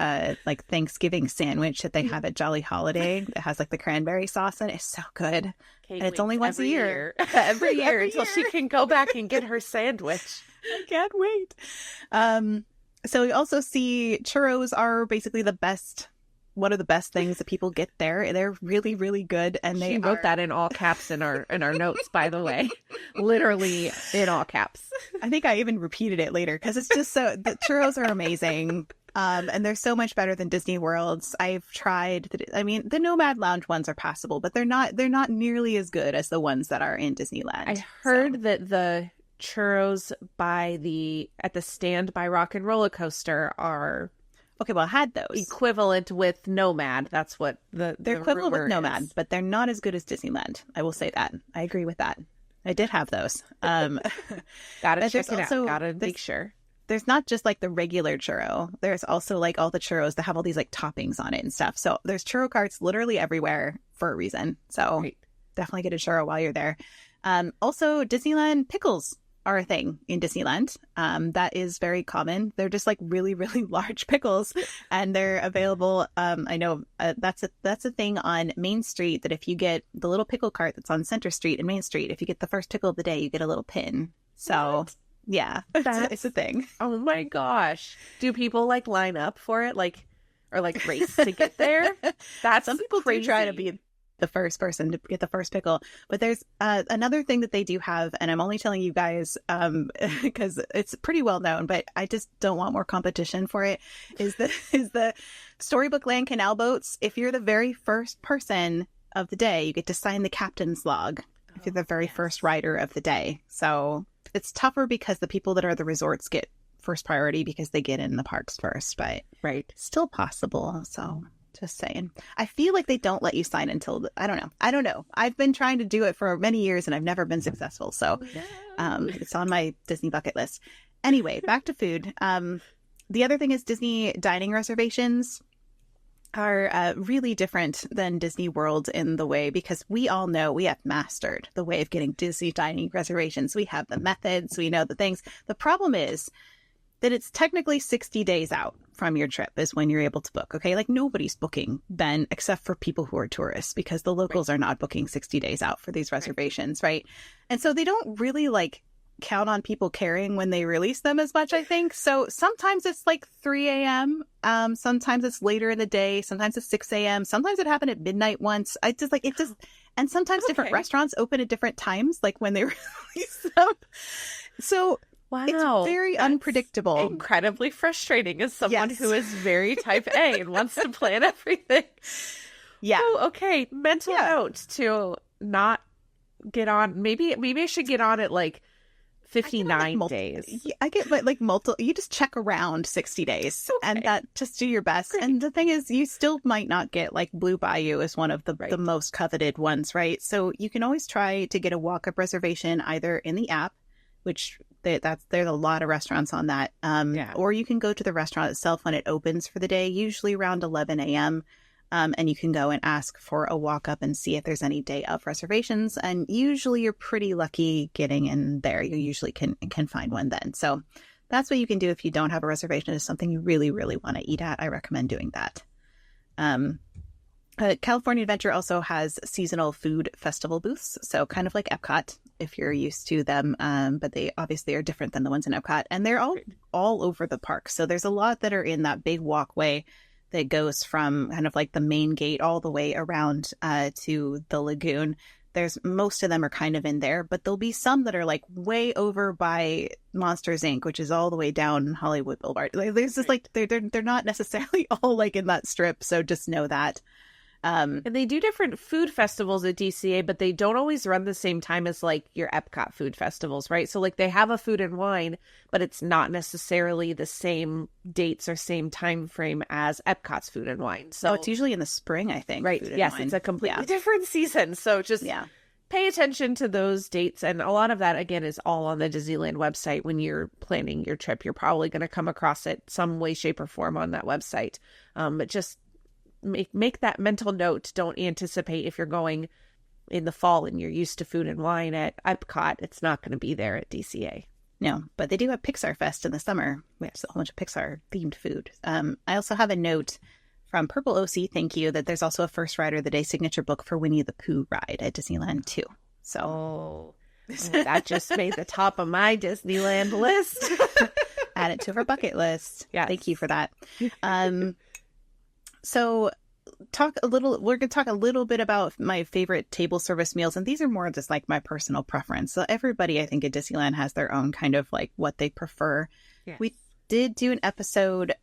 like Thanksgiving sandwich that they have at Jolly Holiday. It has like the cranberry sauce in it. It's so good. And it's only once a year. Every year until she can go back and get her sandwich. I can't wait. So we also see churros are basically one of the best things that people get there. They're really, really good. And she wrote that in all caps in our notes, by the way. Literally in all caps. I think I even repeated it later because it's just the churros are amazing. And they're so much better than Disney World's. I've tried, the Nomad Lounge ones are passable, but they're not nearly as good as the ones that are in Disneyland. I heard that the churros at the stand by Rock and Roller Coaster are okay, well, I had those. Equivalent with Nomad. That's what they're equivalent with Nomad, but they're not as good as Disneyland. I will say that. I agree with that. I did have those. Gotta check it out. Gotta make sure. There's not just like the regular churro. There's also like all the churros that have all these like toppings on it and stuff. So there's churro carts literally everywhere for a reason. So Definitely get a churro while you're there. Also, Disneyland pickles are a thing in Disneyland. That is very common. They're just like really, really large pickles, and they're available. I know that's a thing on Main Street, that if you get the little pickle cart that's on Center Street and Main Street, if you get the first pickle of the day, you get a little pin. So what? Yeah, it's a thing. Oh my gosh. Do people like line up for it? Or race to get there? That's some people crazy. Do try to be the first person to get the first pickle. But there's another thing that they do have, and I'm only telling you guys because it's pretty well known, but I just don't want more competition for it, is the Storybook Land canal boats. If you're the very first person of the day, you get to sign the captain's log if you're the very first rider of the day. So it's tougher because the people that are the resorts get first priority because they get in the parks first, but still possible. So just saying. I feel like they don't let you sign until I don't know. I've been trying to do it for many years and I've never been successful. So it's on my Disney bucket list. Anyway, back to food. The other thing is Disney dining reservations are really different than Disney World in the way, because we all know we have mastered the way of getting Disney dining reservations. We have the methods, we know the things. The problem is that it's technically 60 days out from your trip is when you're able to book. Okay. Like nobody's booking then except for people who are tourists, because the locals are not booking 60 days out for these reservations. Right. And so they don't really count on people caring when they release them as much, I think. So sometimes it's 3 a.m. Sometimes it's later in the day. Sometimes it's 6 a.m. Sometimes it happened at midnight once. And sometimes different restaurants open at different times, when they release them. So wow, it's very unpredictable. Incredibly frustrating as someone who is very type A and wants to plan everything. Yeah. Oh, okay. Mental note to not get on. Maybe I should get on at 59 days. I get multiple. You just check around 60 days and that just do your best. Great. And the thing is, you still might not get Blue Bayou is one of the most coveted ones, right? So you can always try to get a walk-up reservation either in the app, which there's a lot of restaurants on that. Or you can go to the restaurant itself when it opens for the day, usually around 11 a.m. And you can go and ask for a walk up and see if there's any day of reservations. And usually you're pretty lucky getting in there. You usually can find one then. So that's what you can do if you don't have a reservation. Is something you really, really want to eat at. I recommend doing that. California Adventure also has seasonal food festival booths. So kind of like Epcot, if you're used to them. But they obviously are different than the ones in Epcot. And they're all over the park. So there's a lot that are in that big walkway that goes from kind of the main gate all the way around to the lagoon. there's most of them are kind of in there, but there'll be some that are like way over by Monsters Inc., which is all the way down Hollywood Boulevard. Like, there's just like they're not necessarily all like in that strip, so just know that. And they do different food festivals at DCA, but they don't always run the same time as like your Epcot food festivals, right? So like they have a food and wine, but it's not necessarily the same dates or same time frame as Epcot's food and wine. So it's usually in the spring, I think. Right. Yes, it's a completely different season. So just pay attention to those dates. And a lot of that, again, is all on the Disneyland website. When you're planning your trip, you're probably going to come across it some way, shape, or form on that website. But just make that mental note. Don't anticipate if you're going in the fall and you're used to food and wine at Epcot, it's not going to be there at DCA. No, but they do have Pixar Fest in the summer. We have a whole bunch of Pixar themed food. I also have a note from Purple OC, thank you, that there's also a First Rider of the Day signature book for Winnie the Pooh ride at Disneyland too. So that just made the top of my Disneyland list. Add it to our bucket list. Yeah, thank you for that. So we're going to talk a little bit about my favorite table service meals. And these are more just like my personal preference. So everybody, I think, at Disneyland has their own kind of like what they prefer. Yes. We did do an episode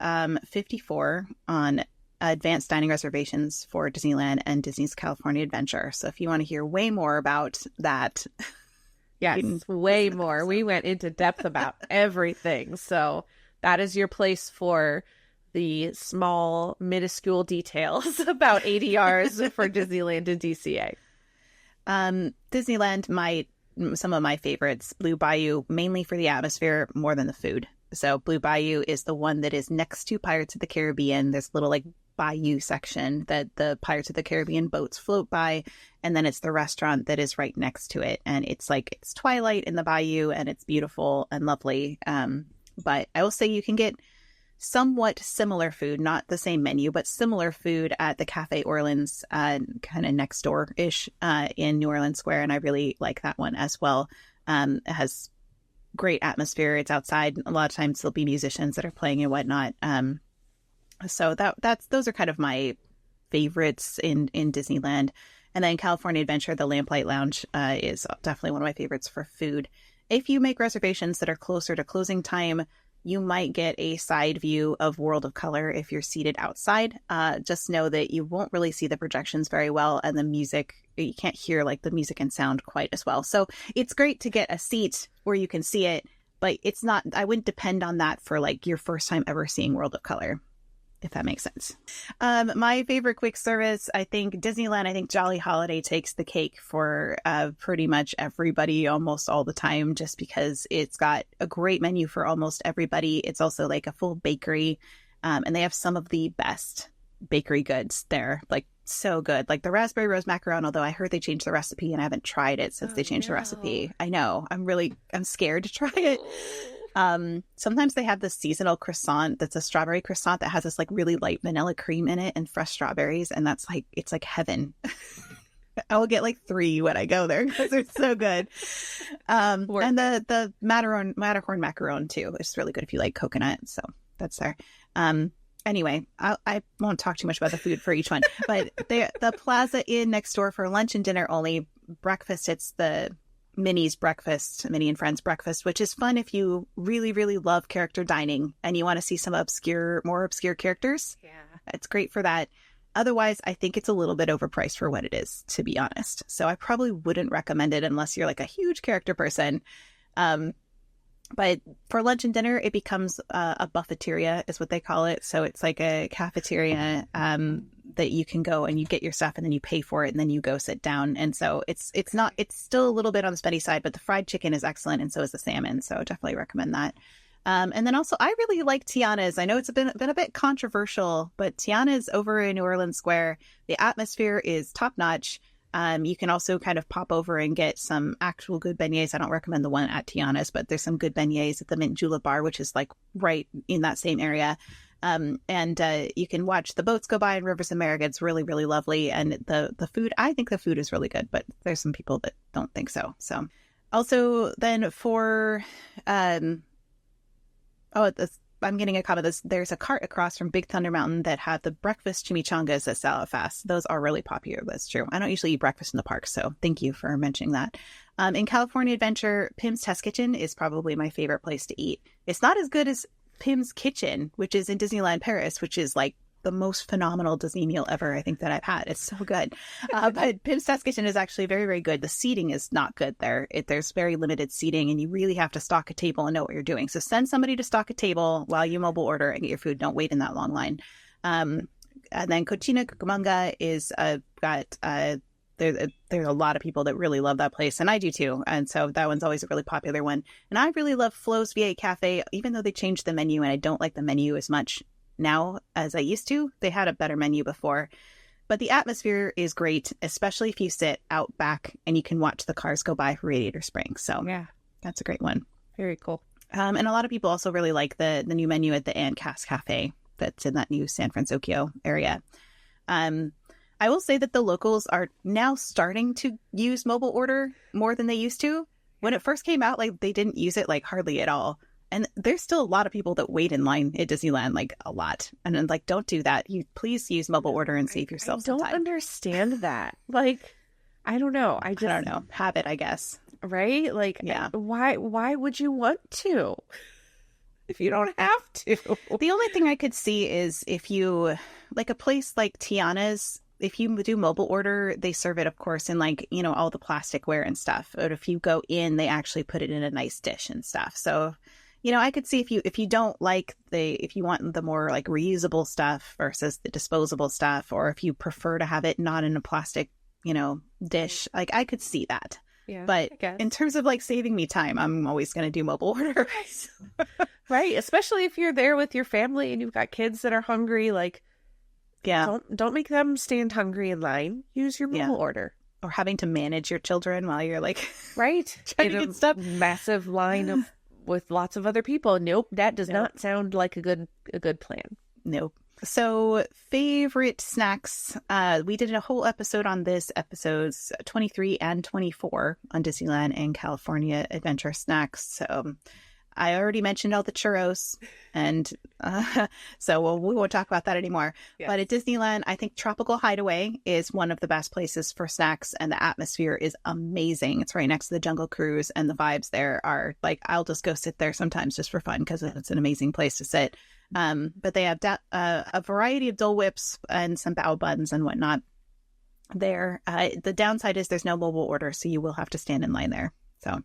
54 on advanced dining reservations for Disneyland and Disney's California Adventure. So if you want to hear way more about that. Yes, way more. We went into depth about everything. So that is your place for the small, minuscule details about ADRs for Disneyland and DCA. Disneyland, some of my favorites, Blue Bayou, mainly for the atmosphere more than the food. So Blue Bayou is the one that is next to Pirates of the Caribbean. There's a little like bayou section that the Pirates of the Caribbean boats float by. And then it's the restaurant that is right next to it. And it's twilight in the bayou and it's beautiful and lovely. But I will say you can get somewhat similar food, not the same menu, but similar food at the Cafe Orleans, kind of next door-ish in New Orleans Square. And I really like that one as well. It has great atmosphere. It's outside. A lot of times there'll be musicians that are playing and whatnot. So those are kind of my favorites in Disneyland. And then California Adventure, the Lamplight Lounge is definitely one of my favorites for food. If you make reservations that are closer to closing time, you might get a side view of World of Color if you're seated outside. Just know that you won't really see the projections very well, and the music, you can't hear like the music and sound quite as well. So it's great to get a seat where you can see it, but it's not, I wouldn't depend on that for like your first time ever seeing World of Color, if that makes sense. My favorite quick service, I think Jolly Holiday takes the cake for pretty much everybody almost all the time, just because it's got a great menu for almost everybody. It's also like a full bakery, and they have some of the best bakery goods there, like so good. Like the raspberry rose macaron, although I heard they changed the recipe and I haven't tried it since they changed the recipe. I know. I'm scared to try it. Sometimes they have this seasonal croissant that's a strawberry croissant that has this like really light vanilla cream in it and fresh strawberries, and that's like, it's like heaven. I will get like 3 when I go there because they're so good. And the Matterhorn macaron too is really good if you like coconut, so that's there. Anyway, I won't talk too much about the food for each one, but the Plaza Inn next door for lunch and dinner only. Breakfast, it's the Minnie's breakfast, Minnie and Friends breakfast, which is fun if you really, really love character dining and you want to see some more obscure characters. Yeah, it's great for that. Otherwise, I think it's a little bit overpriced for what it is, to be honest. So I probably wouldn't recommend it unless you're like a huge character person. But for lunch and dinner, it becomes a buffeteria is what they call it. So it's like a cafeteria that you can go and you get your stuff and then you pay for it and then you go sit down. And so it's still a little bit on the spendy side, but the fried chicken is excellent and so is the salmon. So definitely recommend that. And then also I really like Tiana's. I know it's been a bit controversial, but Tiana's over in New Orleans Square. The atmosphere is top notch. You can also kind of pop over and get some actual good beignets. I don't recommend the one at Tiana's, but there's some good beignets at the Mint Julep Bar, which is like right in that same area. And you can watch the boats go by in Rivers America. It's really, really lovely. And the food, I think the food is really good, but there's some people that don't think so. So also then for, I'm getting a comment. There's a cart across from Big Thunder Mountain that have the breakfast chimichangas that sell out fast. Those are really popular. That's true. I don't usually eat breakfast in the park, so thank you for mentioning that. In California Adventure, Pim's Test Kitchen is probably my favorite place to eat. It's not as good as Pim's Kitchen, which is in Disneyland Paris, which is like the most phenomenal Disney meal ever, I think, that I've had. It's so good. But Pim's Test Kitchen is actually very, very good. The seating is not good there. There's very limited seating, and you really have to stock a table and know what you're doing. So send somebody to stock a table while you mobile order and get your food. Don't wait in that long line. And then Cochina Cucamonga is there's a lot of people that really love that place, and I do too. And so that one's always a really popular one. And I really love Flo's V8 Cafe, even though they changed the menu, and I don't like the menu as much now as I used to. They had a better menu before, but the atmosphere is great, especially if you sit out back and you can watch the cars go by Radiator Springs. So yeah, that's a great one. Very cool. And a lot of people also really like the new menu at the Ann Cass Cafe that's in that new San Francisco area. I will say that the locals are now starting to use mobile order more than they used to. When it first came out, like, they didn't use it like hardly at all. And there's still a lot of people that wait in line at Disneyland, like a lot. And then, like, don't do that. You please use mobile order and save yourself some time. I don't understand that. Like, I don't know. I don't know. Habit, I guess. Right? Like, yeah. Why would you want to if you don't have to? The only thing I could see is if you, like a place like Tiana's, if you do mobile order, they serve it, of course, in like, you know, all the plasticware and stuff. But if you go in, they actually put it in a nice dish and stuff. So, you know, I could see if you don't like if you want the more like reusable stuff versus the disposable stuff, or if you prefer to have it not in a plastic, you know, dish, like I could see that. Yeah, but in terms of like saving me time, I'm always going to do mobile order. Right. Especially if you're there with your family and you've got kids that are hungry, like, yeah, don't make them stand hungry in line. Use your mobile order. Or having to manage your children while you're like, right, trying to get stuff. Massive line with lots of other people. Nope, that does not sound like a good plan. Nope. So favorite snacks. We did a whole episode on this, episodes 23 and 24 on Disneyland and California Adventure snacks. So I already mentioned all the churros, and so we won't talk about that anymore. Yeah. But at Disneyland, I think Tropical Hideaway is one of the best places for snacks, and the atmosphere is amazing. It's right next to the Jungle Cruise, and the vibes there are like, I'll just go sit there sometimes just for fun because it's an amazing place to sit. But they have a variety of Dole Whips and some bao buns and whatnot there. The downside is there's no mobile order, so you will have to stand in line there. So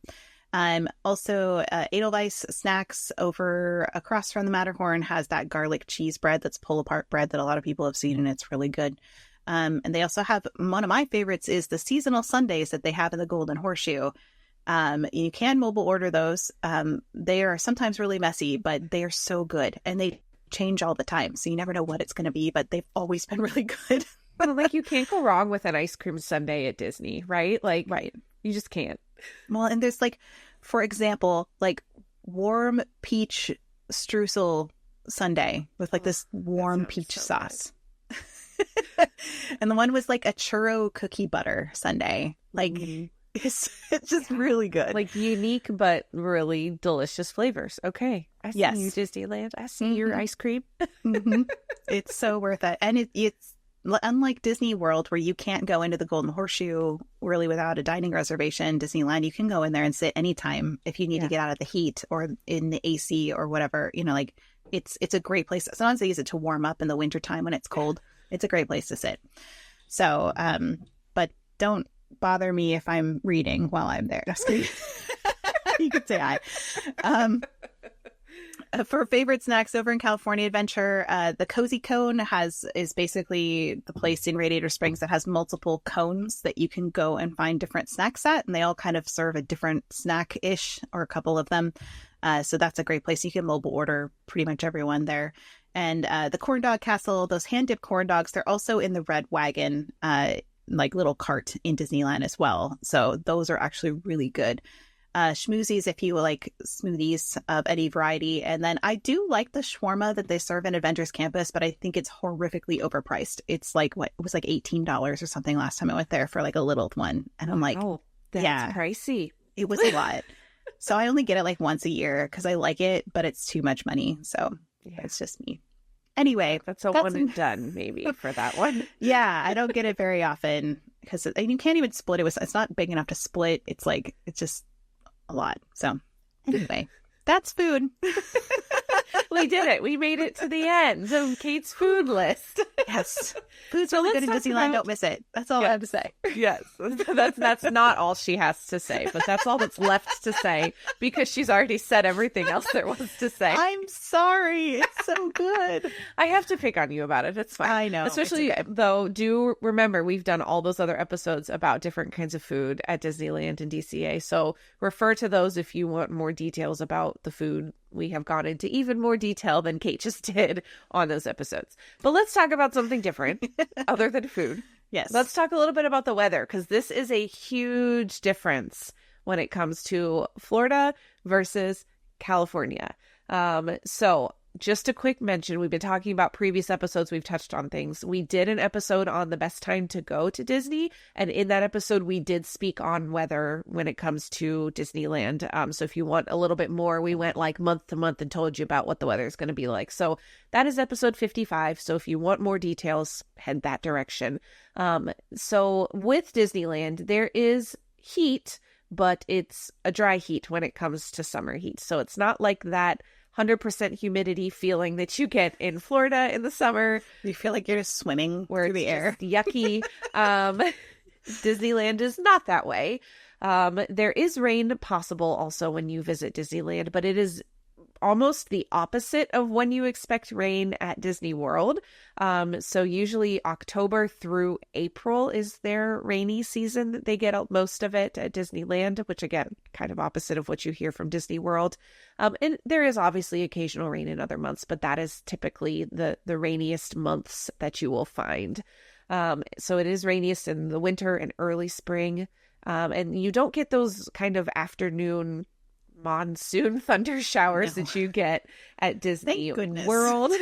also Edelweiss Snacks over across from the Matterhorn has that garlic cheese bread that's pull-apart bread that a lot of people have seen, and it's really good. And they also have, one of my favorites is the seasonal sundaes that they have in the Golden Horseshoe. You can mobile order those. They are sometimes really messy, but they are so good, and they change all the time. So you never know what it's going to be, but they've always been really good. Well, like, you can't go wrong with an ice cream sundae at Disney, right? Like, right. You just can't. Well, and there's like, for example, like warm peach streusel sundae with like this warm peach sauce. And the one was like a churro cookie butter sundae. Like, it's just really good. Like, unique but really delicious flavors. Okay. I see you, Disneyland. I see your ice cream. It's so worth it. And it's unlike Disney World, where you can't go into the Golden Horseshoe really without a dining reservation. Disneyland, you can go in there and sit anytime if you need to get out of the heat or in the AC or whatever. You know, like, it's a great place. Sometimes they use it to warm up in the wintertime when it's cold. It's a great place to sit. So, but don't bother me if I'm reading while I'm there. Just kidding. You could say hi. For favorite snacks over in California Adventure, the Cozy Cone is basically the place in Radiator Springs that has multiple cones that you can go and find different snacks at, and they all kind of serve a different snack-ish, or a couple of them. So that's a great place. You can mobile order pretty much everyone there. And the Corn Dog Castle, those hand-dipped corn dogs, they're also in the Red Wagon, like little cart in Disneyland as well. So those are actually really good. Schmoozies if you like smoothies of any variety. And then I do like the shawarma that they serve in Avengers Campus, but I think it's horrifically overpriced. It's like, it was like $18 or something last time I went there for like a little one. And I'm like, oh, that's pricey. It was a lot. So I only get it like once a year because I like it, but it's too much money. So Yeah. It's just me. Anyway, that's a one and done maybe for that one. Yeah, I don't get it very often because you can't even split it with. It's not big enough to split. It's just a lot. So anyway, that's food. We did it. We made it to the end of Kate's food list. Yes. Food's really good in Disneyland. Don't miss it. That's all I have to say. Yes. That's not all she has to say, but that's all that's left to say because she's already said everything else there was to say. I'm sorry. It's so good. I have to pick on you about it. It's fine. I know. Especially, though, do remember we've done all those other episodes about different kinds of food at Disneyland and DCA. So refer to those if you want more details about the food. We have gone into even more detail than Kate just did on those episodes. But let's talk about something different other than food. Yes. Let's talk a little bit about the weather because this is a huge difference when it comes to Florida versus California. So just a quick mention, we've been talking about previous episodes, we've touched on things. We did an episode on the best time to go to Disney, and in that episode we did speak on weather when it comes to Disneyland. So if you want a little bit more, we went like month to month and told you about what the weather is going to be like. So that is episode 55. So if you want more details, head that direction. So with Disneyland, there is heat, but it's a dry heat when it comes to summer heat. So it's not like that 100% humidity feeling that you get in Florida in the summer. You feel like you're just swimming where through the air. Yucky. Disneyland is not that way. There is rain possible also when you visit Disneyland, but it is almost the opposite of when you expect rain at Disney World. So usually October through April is their rainy season. They get most of it at Disneyland, which again, kind of opposite of what you hear from Disney World. And there is obviously occasional rain in other months, but that is typically the rainiest months that you will find. So it is rainiest in the winter and early spring. And you don't get those kind of afternoon monsoon thunder showers that you get at Disney World.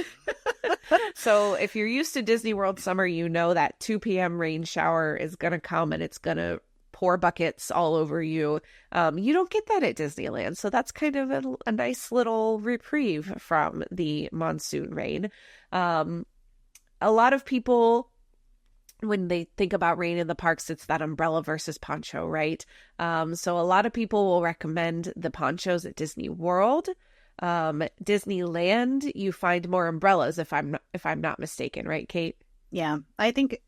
So if you're used to Disney World summer, you know that 2 p.m. rain shower is going to come and it's going to pour buckets all over you. You don't get that at Disneyland. So that's kind of a nice little reprieve from the monsoon rain. A lot of people, when they think about rain in the parks, it's that umbrella versus poncho, right? So a lot of people will recommend the ponchos at Disney World. Disneyland, you find more umbrellas if I'm not mistaken, right, Kate? Yeah, I think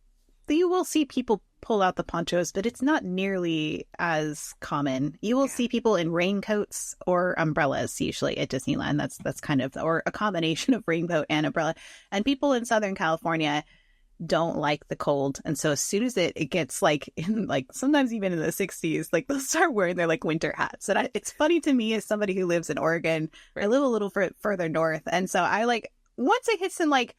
you will see people pull out the ponchos, but it's not nearly as common. You will see people in raincoats or umbrellas usually at Disneyland. That's kind of, or a combination of raincoat and umbrella. And people in Southern California don't like the cold, and so as soon as it gets like in like sometimes even in the 60s, like they'll start wearing their like winter hats. And it's funny to me as somebody who lives in Oregon. I live a little further north, and so I like once it hits in like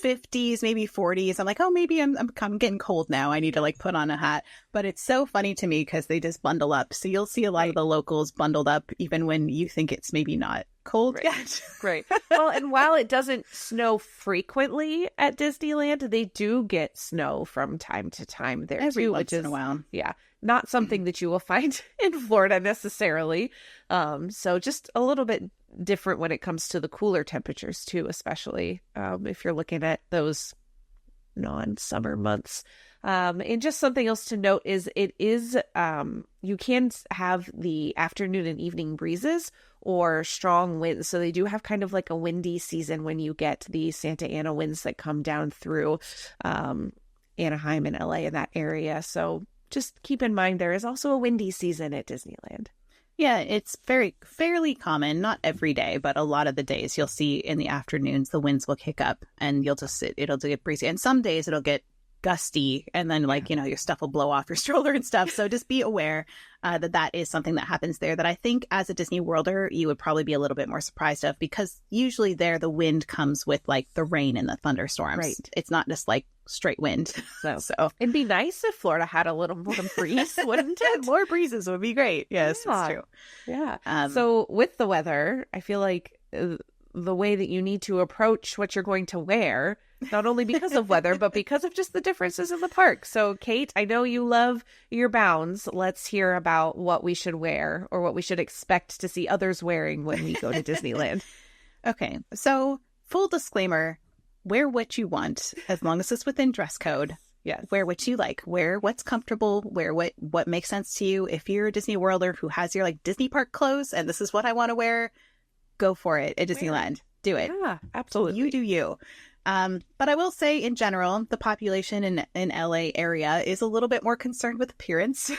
50s, maybe 40s, I'm like, oh, maybe I'm getting cold now, I need to like put on a hat. But it's so funny to me because they just bundle up, so you'll see a lot of the locals bundled up even when you think it's maybe not cold yet. Right. Well, and while it doesn't snow frequently at Disneyland, they do get snow from time to time there every too, once which is in a while. Yeah, not something that you will find in Florida necessarily. So just a little bit different when it comes to the cooler temperatures too, especially if you're looking at those non-summer months. And just something else to note is you can have the afternoon and evening breezes or strong winds. So they do have kind of like a windy season when you get the Santa Ana winds that come down through Anaheim and LA in that area. So just keep in mind there is also a windy season at Disneyland. Yeah, it's fairly common, not every day, but a lot of the days you'll see in the afternoons the winds will kick up and you'll just it'll get breezy. And some days it'll get gusty and then like, your stuff will blow off your stroller and stuff. So just be aware that is something that happens there that I think as a Disney Worlder, you would probably be a little bit more surprised of, because usually there the wind comes with like the rain and the thunderstorms. Right. It's not just like straight wind. So it'd be nice if Florida had a little more breeze, wouldn't it? More breezes would be great. Yes, yeah. It's true. Yeah. So with the weather, I feel like the way that you need to approach what you're going to wear, not only because of weather, but because of just the differences in the park. So Kate, I know you love your bounds. Let's hear about what we should wear or what we should expect to see others wearing when we go to Disneyland. Okay, so full disclaimer, wear what you want as long as it's within dress code. Yes. Wear what you like. Wear what's comfortable. Wear what makes sense to you. If you're a Disney Worlder who has your like Disney park clothes and this is what I want to wear, go for it at Disneyland. Do it. Yeah, absolutely. You do you. But I will say in general, the population in LA area is a little bit more concerned with appearance.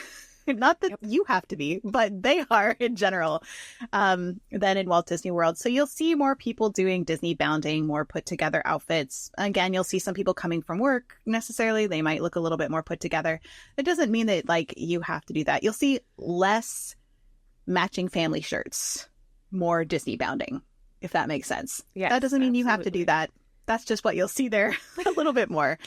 Not that you have to be, but they are in general, than in Walt Disney World. So you'll see more people doing Disney bounding, more put together outfits. Again, you'll see some people coming from work necessarily. They might look a little bit more put together. It doesn't mean that like you have to do that. You'll see less matching family shirts, more Disney bounding, if that makes sense. Yes, that doesn't mean you have to absolutely. do that. That's just what you'll see there a little bit more.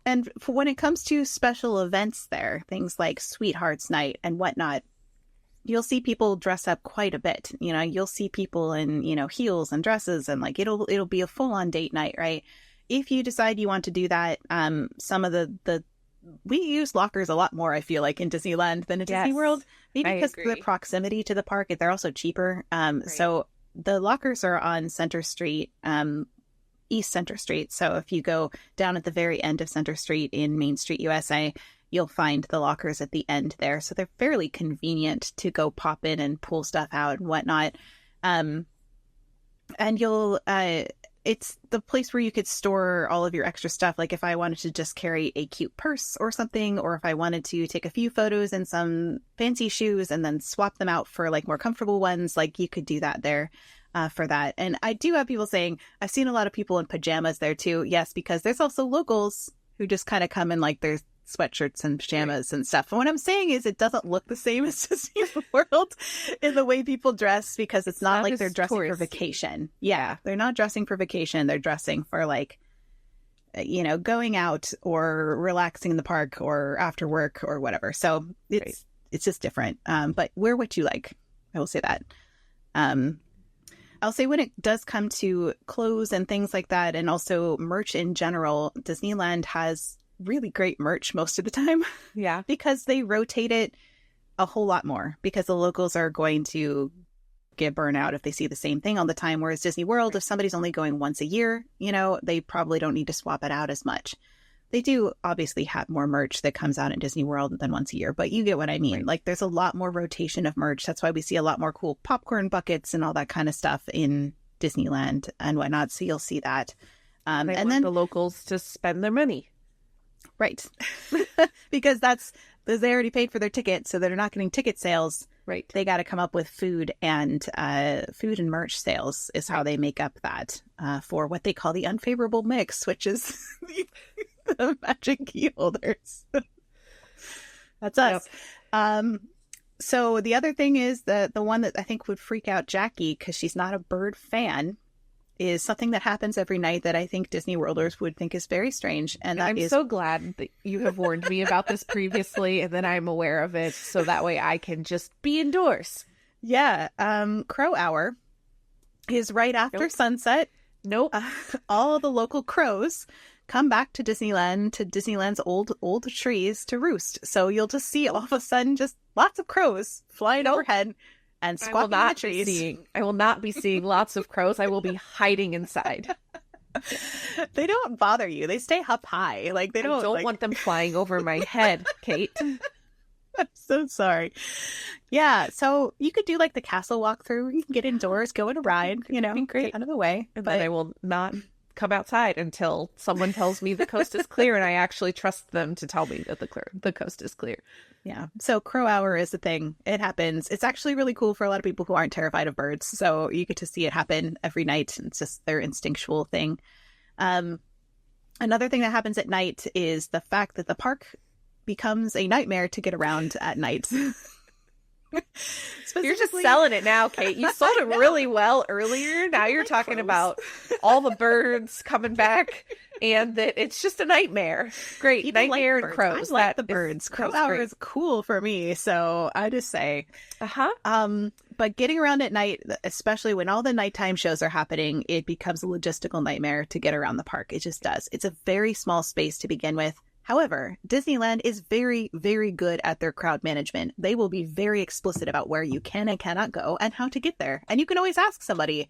And for when it comes to special events there, things like Sweethearts Night and whatnot, you'll see people dress up quite a bit. You know, you'll see people in, you know, heels and dresses and like it'll be a full on date night, right? If you decide you want to do that, some of the we use lockers a lot more, I feel like, in Disneyland than in Disney Yes, World. Maybe I because of the agree. proximity to the park, they're also cheaper. So the lockers are on Center Street, East Center Street. So if you go down at the very end of Center Street in Main Street, USA, you'll find the lockers at the end there. So they're fairly convenient to go pop in and pull stuff out and whatnot. And you'll, it's the place where you could store all of your extra stuff. Like if I wanted to just carry a cute purse or something, or if I wanted to take a few photos and some fancy shoes and then swap them out for like more comfortable ones, like you could do that there. For that. And I do have people saying, I've seen a lot of people in pajamas there too. Yes, because there's also locals who just kind of come in like their sweatshirts and pajamas and stuff. And what I'm saying is it doesn't look the same as Disney World in the way people dress, because it's not like they're dressing for vacation. Yeah, they're not dressing for vacation. They're dressing for like, you know, going out or relaxing in the park or after work or whatever. So it's just different. But wear what you like. I will say that. I'll say when it does come to clothes and things like that, and also merch in general, Disneyland has really great merch most of the time. Yeah. Because they rotate it a whole lot more, because the locals are going to get burnout if they see the same thing all the time. Whereas Disney World, if somebody's only going once a year, you know, they probably don't need to swap it out as much. They do obviously have more merch that comes out in Disney World than once a year, but you get what I mean. Right. Like there's a lot more rotation of merch. That's why we see a lot more cool popcorn buckets and all that kind of stuff in Disneyland and whatnot. So you'll see that. And then the locals to spend their money. Right. Because they already paid for their ticket, so they're not getting ticket sales. Right. They got to come up with food and merch sales is how they make up that for what they call the unfavorable mix, which is the magic key holders. That's us. Yep. So the other thing is the one that I think would freak out Jackie, because she's not a bird fan, is something that happens every night that I think Disney Worlders would think is very strange. And that I'm so glad that you have warned me about this previously, and then I'm aware of it, so that way I can just be indoors. Yeah. Crow Hour is right after sunset. Nope. All the local crows come back to Disneyland's old trees to roost. So you'll just see all of a sudden just lots of crows flying overhead and squawking in the trees. I will not be seeing lots of crows. I will be hiding inside. They don't bother you. They stay up high. Like they don't. I don't want them flying over my head, Kate. I'm so sorry. Yeah, so you could do like the castle walkthrough. You can get indoors, go on a ride, you know, get out of the way. But I will not come outside until someone tells me the coast is clear, and I actually trust them to tell me that the coast is clear. Yeah. So Crow Hour is the thing. It happens. It's actually really cool for a lot of people who aren't terrified of birds. So you get to see it happen every night. It's just their instinctual thing. Another thing that happens at night is the fact that the park becomes a nightmare to get around at night. You're just selling it now, Kate. You sold it really well earlier. Now you're talking about all the birds coming back and that it's just a nightmare. Great. People nightmare like and crows. I like the birds. Crow Hour is cool for me. So I just say, but getting around at night, especially when all the nighttime shows are happening, it becomes a logistical nightmare to get around the park. It just does. It's a very small space to begin with. However, Disneyland is very, very good at their crowd management. They will be very explicit about where you can and cannot go and how to get there. And you can always ask somebody,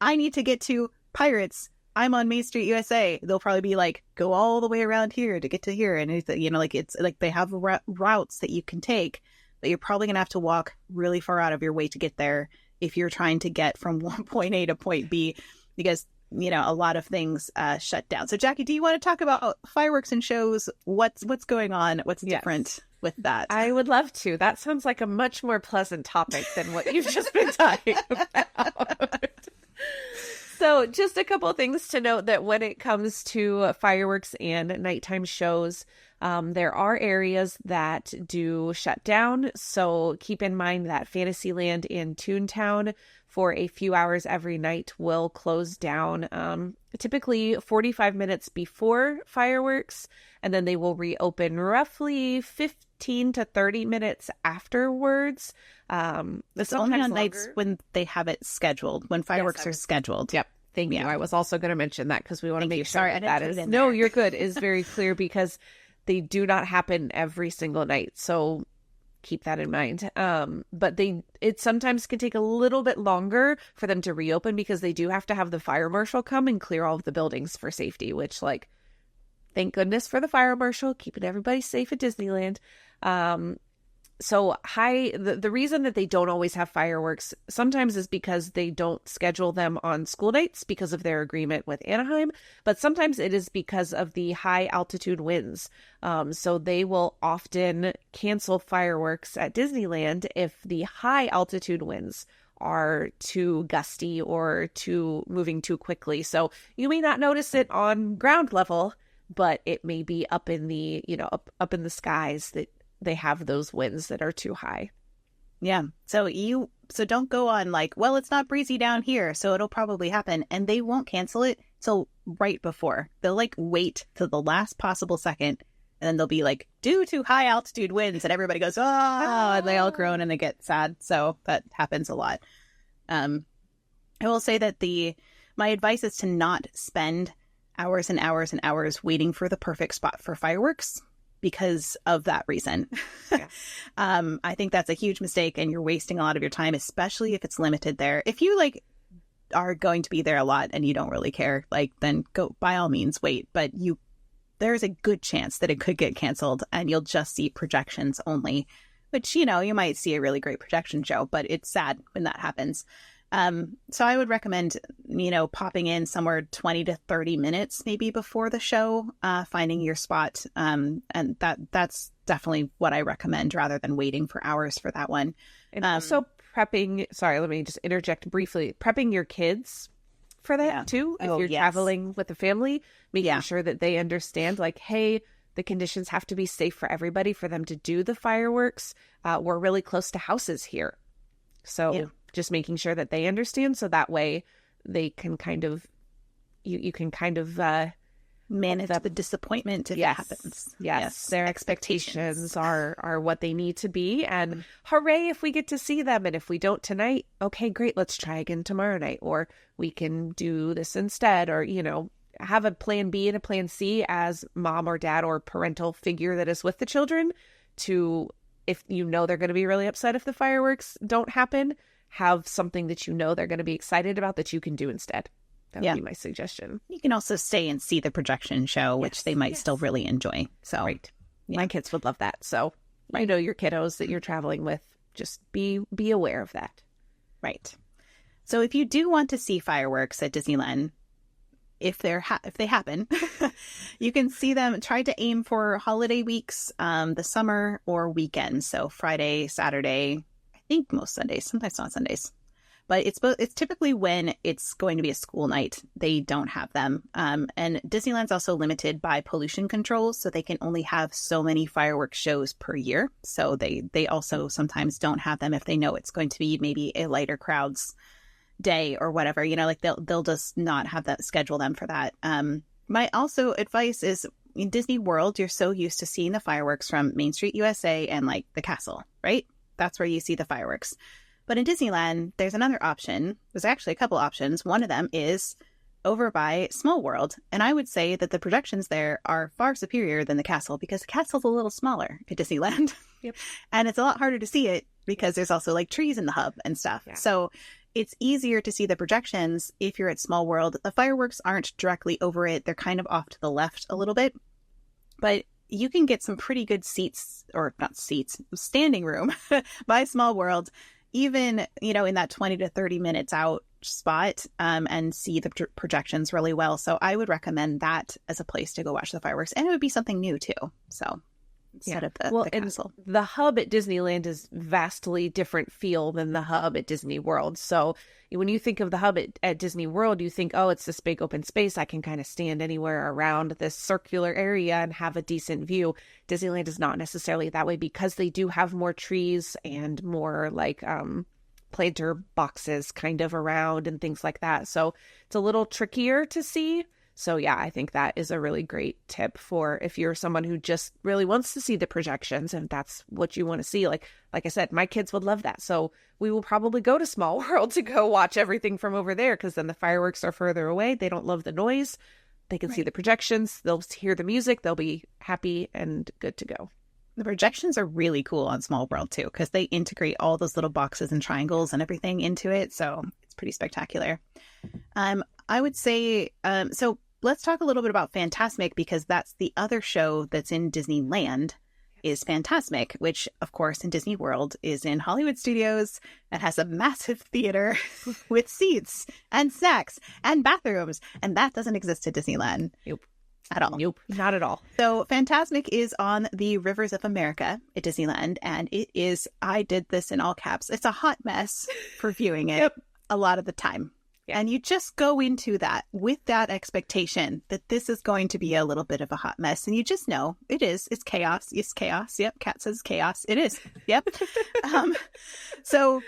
I need to get to Pirates. I'm on Main Street, USA. They'll probably be like, go all the way around here to get to here. And it's, like it's like they have routes that you can take, but you're probably going to have to walk really far out of your way to get there if you're trying to get from one point A to point B, because, a lot of things shut down. So Jackie, do you want to talk about fireworks and shows? What's going on? What's different with that? I would love to. That sounds like a much more pleasant topic than what you've just been talking about. So just a couple of things to note that when it comes to fireworks and nighttime shows, there are areas that do shut down. So keep in mind that Fantasyland and Toontown for a few hours every night will close down, typically 45 minutes before fireworks, and then they will reopen roughly 15 to 30 minutes afterwards. It's only on nights when they have it scheduled, when fireworks are scheduled. Yep. Thank you. I was also going to mention that because we want to make sure Sorry, that is no, you're good, is very clear, because they do not happen every single night. So keep that in mind. But it sometimes can take a little bit longer for them to reopen because they do have to have the fire marshal come and clear all of the buildings for safety, which, like, thank goodness for the fire marshal, keeping everybody safe at Disneyland. So the reason that they don't always have fireworks sometimes is because they don't schedule them on school nights because of their agreement with Anaheim, but sometimes it is because of the high altitude winds. So they will often cancel fireworks at Disneyland if the high altitude winds are too gusty or moving too quickly. So you may not notice it on ground level, but it may be up in the, up in the skies that they have those winds that are too high. Yeah. So don't go on like, well, it's not breezy down here, so it'll probably happen. And they won't cancel it till right before. They'll like wait till the last possible second. And then they'll be like, due to high altitude winds. And everybody goes, oh, and they all groan and they get sad. So that happens a lot. I will say that my advice is to not spend hours and hours and hours waiting for the perfect spot for fireworks, because of that reason. Yeah. I think that's a huge mistake, and you're wasting a lot of your time, especially if it's limited there. If you are going to be there a lot and you don't really care, then go, by all means, wait. But there's a good chance that it could get canceled and you'll just see projections only, which, you might see a really great projection show, but it's sad when that happens. So I would recommend, popping in somewhere 20 to 30 minutes maybe before the show, finding your spot. And that's definitely what I recommend rather than waiting for hours for that one. And also prepping, sorry, let me just interject briefly, prepping your kids for that too. If you're traveling with a family, making sure that they understand hey, the conditions have to be safe for everybody for them to do the fireworks. We're really close to houses here. So just making sure that they understand, so that way they can kind of, you can kind of manage the disappointment if it happens. Yes, their expectations are what they need to be, and hooray if we get to see them, and if we don't tonight, okay, great, let's try again tomorrow night, or we can do this instead, or have a plan B and a plan C as mom or dad or parental figure that is with the children, to, if they're going to be really upset if the fireworks don't happen, have something that they're going to be excited about that you can do instead. That would be my suggestion. You can also stay and see the projection show, which they might still really enjoy. So, right. My kids would love that. So, your kiddos that you're traveling with, just be aware of that. Right. So if you do want to see fireworks at Disneyland, if they happen, you can see them. Try to aim for holiday weeks, the summer or weekends. So Friday, Saturday, I think most Sundays, sometimes not Sundays. But it's typically when it's going to be a school night, they don't have them. And Disneyland's also limited by pollution controls, so they can only have so many fireworks shows per year. So they also sometimes don't have them if they know it's going to be maybe a lighter crowds day or whatever. They'll just not have that, schedule them for that. My also advice is, in Disney World, you're so used to seeing the fireworks from Main Street USA and the castle, right? That's where you see the fireworks. But in Disneyland, there's another option. There's actually a couple options. One of them is over by Small World. And I would say that the projections there are far superior than the castle, because the castle's a little smaller at Disneyland. Yep. And it's a lot harder to see it because there's also trees in the hub and stuff. Yeah. So it's easier to see the projections if you're at Small World. The fireworks aren't directly over it. They're kind of off to the left a little bit. But you can get some pretty good seats, or not seats, standing room by Small World, even, in that 20 to 30 minutes out spot, and see the projections really well. So I would recommend that as a place to go watch the fireworks. And it would be something new too. So instead of the castle. The hub at Disneyland is vastly different feel than the hub at Disney World. So when you think of the hub at Disney World, you think, oh, it's this big open space. I can kind of stand anywhere around this circular area and have a decent view. Disneyland is not necessarily that way because they do have more trees and more like planter boxes kind of around and things like that. So it's a little trickier to see. So yeah, I think that is a really great tip for if you're someone who just really wants to see the projections and that's what you want to see. Like I said, my kids would love that. So we will probably go to Small World to go watch everything from over there because then the fireworks are further away. They don't love the noise. They can see the projections. They'll hear the music. They'll be happy and good to go. The projections are really cool on Small World too because they integrate all those little boxes and triangles and everything into it. So it's pretty spectacular. I would say, so let's talk a little bit about Fantasmic because that's the other show that's in Disneyland is Fantasmic, which of course in Disney World is in Hollywood Studios and has a massive theater with seats and snacks and bathrooms. And that doesn't exist at Disneyland. Nope. At all. Nope, not at all. So Fantasmic is on the Rivers of America at Disneyland. And it is, I did this in all caps, it's a hot mess for viewing it a lot of the time. Yeah. And you just go into that with that expectation that this is going to be a little bit of a hot mess. And you just know it is. It's chaos. It's chaos. Yep. Kat says chaos. It is. Yep. So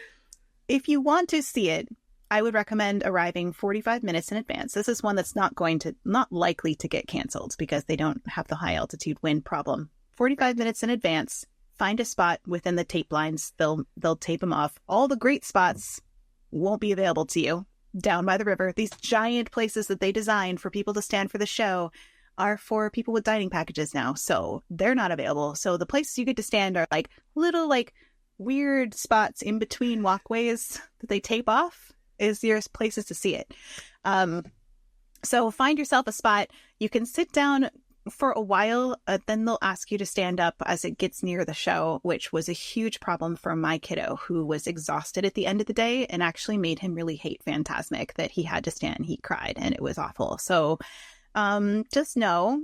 if you want to see it, I would recommend arriving 45 minutes in advance. This is one that's not likely to get canceled because they don't have the high altitude wind problem. 45 minutes in advance, find a spot within the tape lines. They'll tape them off. All the great spots won't be available to you. Down by the river, these giant places that they designed for people to stand for the show are for people with dining packages now. So they're not available. So the places you get to stand are like little like weird spots in between walkways that they tape off is your places to see it. So find yourself a spot. You can sit down for a while, then they'll ask you to stand up as it gets near the show, which was a huge problem for my kiddo who was exhausted at the end of the day and actually made him really hate Fantasmic that he had to stand. He cried and it was awful. So just know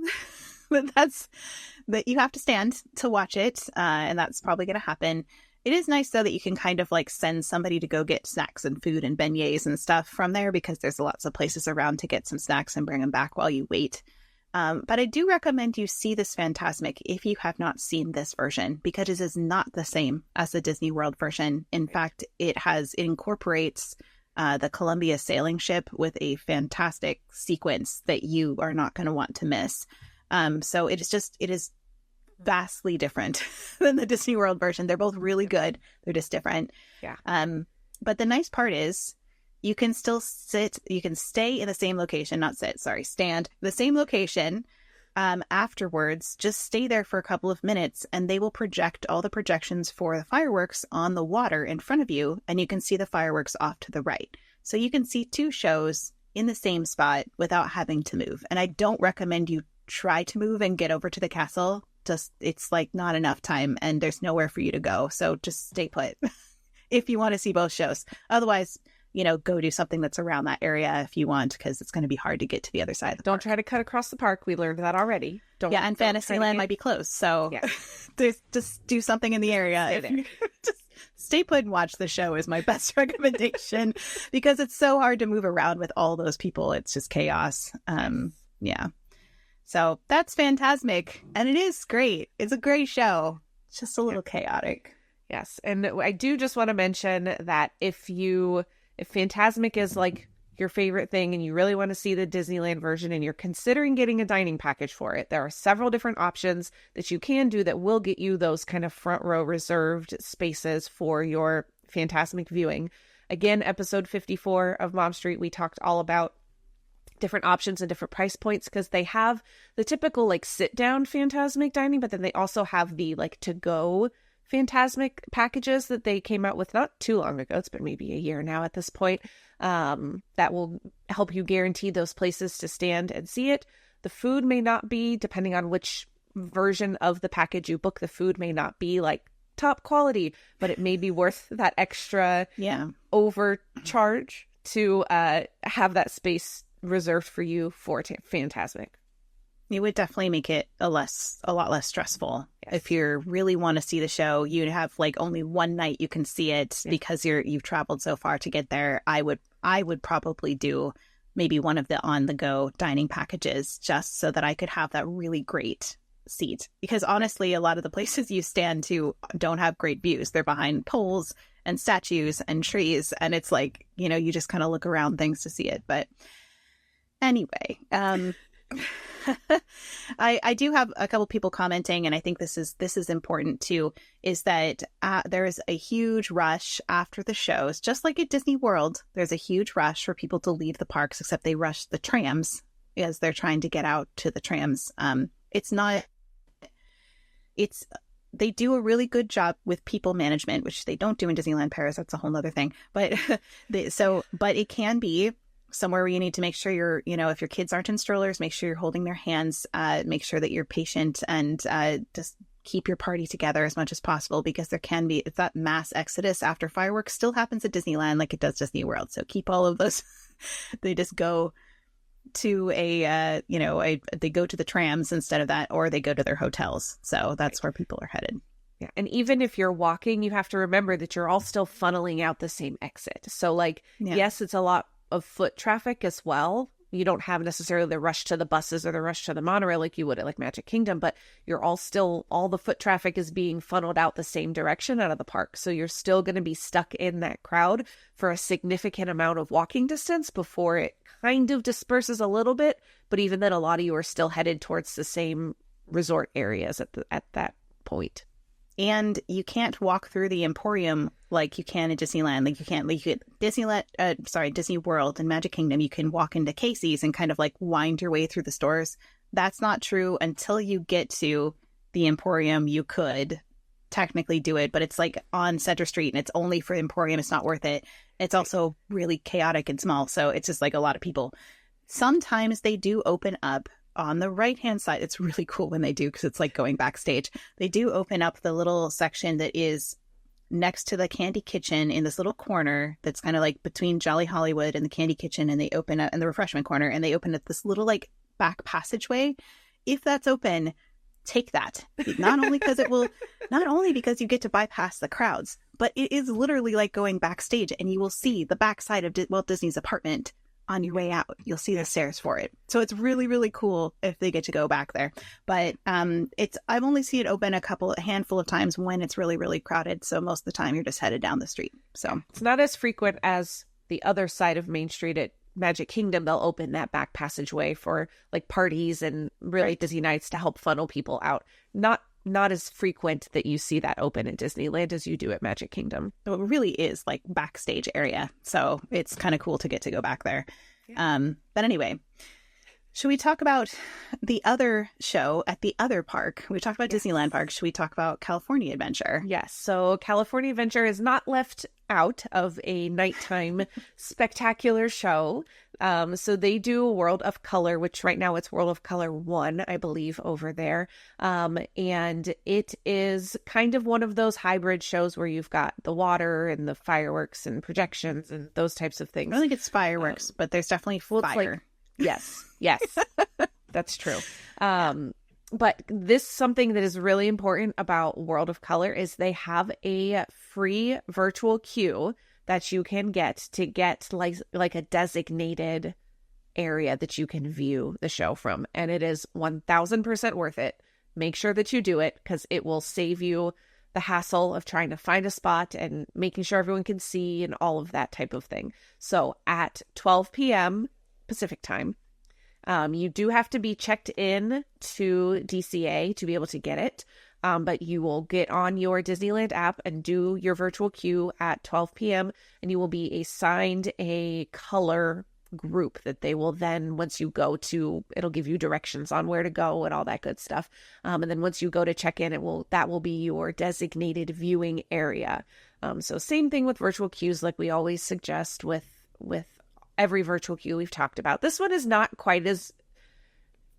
that you have to stand to watch it, and that's probably going to happen. It is nice, though, that you can kind of like send somebody to go get snacks and food and beignets and stuff from there because there's lots of places around to get some snacks and bring them back while you wait. But I do recommend you see this Fantasmic if you have not seen this version because it is not the same as the Disney World version. In fact, it incorporates the Columbia sailing ship with a fantastic sequence that you are not going to want to miss. So it is vastly different than the Disney World version. They're both really good. They're just different. Yeah. But the nice part is you can still you can stay in the same location, stand the same location afterwards. Just stay there for a couple of minutes and they will project all the projections for the fireworks on the water in front of you. And you can see the fireworks off to the right. So you can see two shows in the same spot without having to move. And I don't recommend you try to move and get over to the castle. It's like not enough time and there's nowhere for you to go. So just stay put if you want to see both shows. Otherwise, go do something that's around that area if you want, because it's going to be hard to get to the other side of the park. Don't try to cut across the park. We learned that already. And Fantasyland might be closed. So just do something in the area. Just stay put and watch the show is my best recommendation because it's so hard to move around with all those people. It's just chaos. So that's Fantasmic. And it is great. It's a great show. It's just a little chaotic. Yes. And I do just want to mention that if Fantasmic is like your favorite thing and you really want to see the Disneyland version and you're considering getting a dining package for it, there are several different options that you can do that will get you those kind of front row reserved spaces for your Fantasmic viewing. Again, episode 54 of Mom Street, we talked all about different options and different price points because they have the typical like sit down Fantasmic dining, but then they also have the like to go Phantasmic packages that they came out with not too long ago. It's been maybe a year now at this point. That will help you guarantee those places to stand and see it. The food may not be, depending on which version of the package you book, the food may not be like top quality, but it may be worth that extra overcharge to have that space reserved for you for Phantasmic. It would definitely make it a lot less stressful. Yes. If you really want to see the show, you have like only one night you can see it because you've traveled so far to get there. I would probably do maybe one of the on-the-go dining packages just so that I could have that really great seat. Because honestly, a lot of the places you stand to don't have great views. They're behind poles and statues and trees, and it's like, you just kind of look around things to see it. But anyway, I do have a couple people commenting, and I think this is important too, is that there is a huge rush after the shows. Just like at Disney World, there's a huge rush for people to leave the parks, except they rush the trams as they're trying to get out to the trams. They do a really good job with people management, which they don't do in Disneyland Paris. That's a whole other thing. But but it can be somewhere where you need to make sure if your kids aren't in strollers, make sure you're holding their hands, make sure that you're patient, and just keep your party together as much as possible, because it's that mass exodus after fireworks still happens at Disneyland like it does Disney World. So keep all of those. They just go to they go to the trams instead of that, or they go to their hotels. So that's where people are headed. Yeah. And even if you're walking, you have to remember that you're all still funneling out the same exit. So yes, it's a lot of foot traffic as well. You don't have necessarily the rush to the buses or the rush to the monorail like you would at like Magic Kingdom, but you're all the foot traffic is being funneled out the same direction out of the park. So you're still going to be stuck in that crowd for a significant amount of walking distance before it kind of disperses a little bit. But even then, a lot of you are still headed towards the same resort areas at that point. And you can't walk through the Emporium like you can in Disneyland. Disney World and Magic Kingdom, you can walk into Casey's and kind of like wind your way through the stores. That's not true until you get to the Emporium. You could technically do it, but it's like on Center Street and it's only for Emporium. It's not worth it. It's also really chaotic and small. So it's just like a lot of people. Sometimes they do open up on the right-hand side. It's really cool when they do, because it's like going backstage. They do open up the little section that is next to the Candy Kitchen in this little corner that's kind of like between Jolly Hollywood and the Candy Kitchen, and they open up in the refreshment corner, and they open up this little like back passageway. If that's open, take that. Not only because you get to bypass the crowds, but it is literally like going backstage, and you will see the backside of Walt Disney's apartment on your way out. You'll see the stairs for it. So it's really, really cool if they get to go back there. But I've only seen it open a handful of times when it's really, really crowded. So most of the time you're just headed down the street. So it's not as frequent as the other side of Main Street at Magic Kingdom. They'll open that back passageway for like parties and really Disney nights to help funnel people out. Not as frequent that you see that open at Disneyland as you do at Magic Kingdom. So it really is like backstage area. So it's kind of cool to get to go back there. Yeah. But anyway, should we talk about the other show at the other park? We talked about Disneyland Park. Should we talk about California Adventure? Yes. So California Adventure is not left out of a nighttime spectacular show. So they do World of Color, which right now it's World of Color 1, I believe, over there. And it is kind of one of those hybrid shows where you've got the water and the fireworks and projections and those types of things. I don't think it's fireworks, but there's definitely fire. Yes, that's true. But something that is really important about World of Color is they have a free virtual queue that you can get like a designated area that you can view the show from. And it is 1000% worth it. Make sure that you do it, because it will save you the hassle of trying to find a spot and making sure everyone can see and all of that type of thing. So at 12 p.m. Pacific time, you do have to be checked in to DCA to be able to get it. But you will get on your Disneyland app and do your virtual queue at 12 p.m. and you will be assigned a color group that they will then, once you go to, it'll give you directions on where to go and all that good stuff. And then once you go to check in, that will be your designated viewing area. So same thing with virtual queues, like we always suggest with every virtual queue we've talked about. This one is not quite as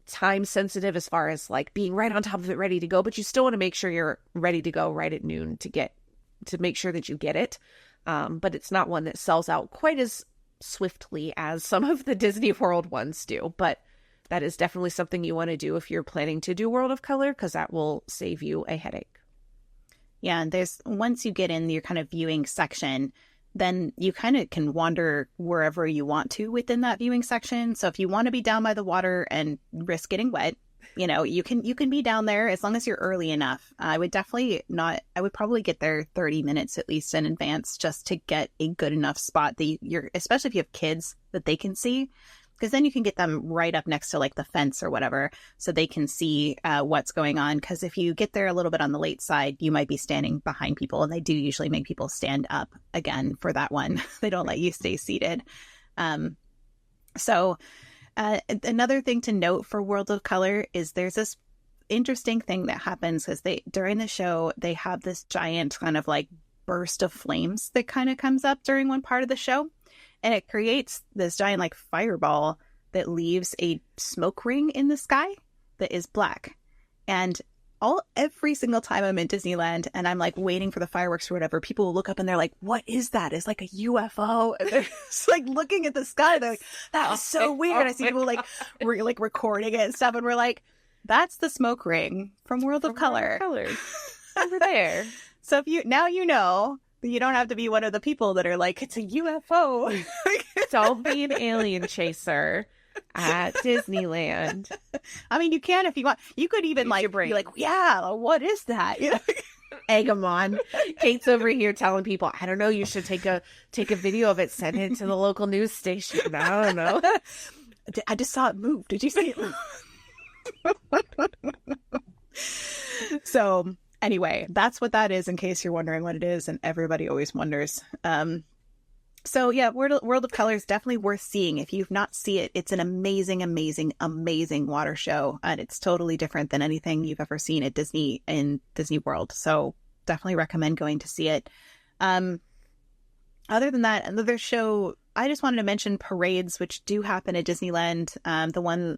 time sensitive as far as like being right on top of it, ready to go, but you still want to make sure you're ready to go right at noon to make sure that you get it. But it's not one that sells out quite as swiftly as some of the Disney World ones do. But that is definitely something you want to do if you're planning to do World of Color, because that will save you a headache. Yeah, and once you get in your kind of viewing section, then you kind of can wander wherever you want to within that viewing section. So if you want to be down by the water and risk getting wet, you can be down there as long as you're early enough. I would probably get there 30 minutes at least in advance just to get a good enough spot that especially if you have kids that they can see, because then you can get them right up next to like the fence or whatever so they can see what's going on. Because if you get there a little bit on the late side, you might be standing behind people, and they do usually make people stand up again for that one. They don't let you stay seated. Another thing to note for World of Color is there's this interesting thing that happens because during the show, they have this giant kind of like burst of flames that kind of comes up during one part of the show. And it creates this giant like fireball that leaves a smoke ring in the sky that is black. And every single time I'm in Disneyland and I'm like waiting for the fireworks or whatever, people will look up and they're like, what is that? It's like a UFO. And they're just like looking at the sky. They're like, that was so weird. I see people like recording it and stuff. And we're like, that's the smoke ring from World of Color. Over there. So now you know. You don't have to be one of the people that are like, it's a UFO. Don't be an alien chaser at Disneyland. I mean, you can if you want. You could even be like, yeah, what is that? Egg them on. Kate's over here telling people, I don't know, you should take a video of it, send it to the local news station. I don't know. I just saw it move. Did you see it? So anyway, that's what that is, in case you're wondering what it is, and everybody always wonders. So yeah, World of Color is definitely worth seeing. If you've not seen it, it's an amazing, amazing, amazing water show, and it's totally different than anything you've ever seen at Disney and Disney World. So definitely recommend going to see it. Other than that, another show, I just wanted to mention parades, which do happen at Disneyland. The one,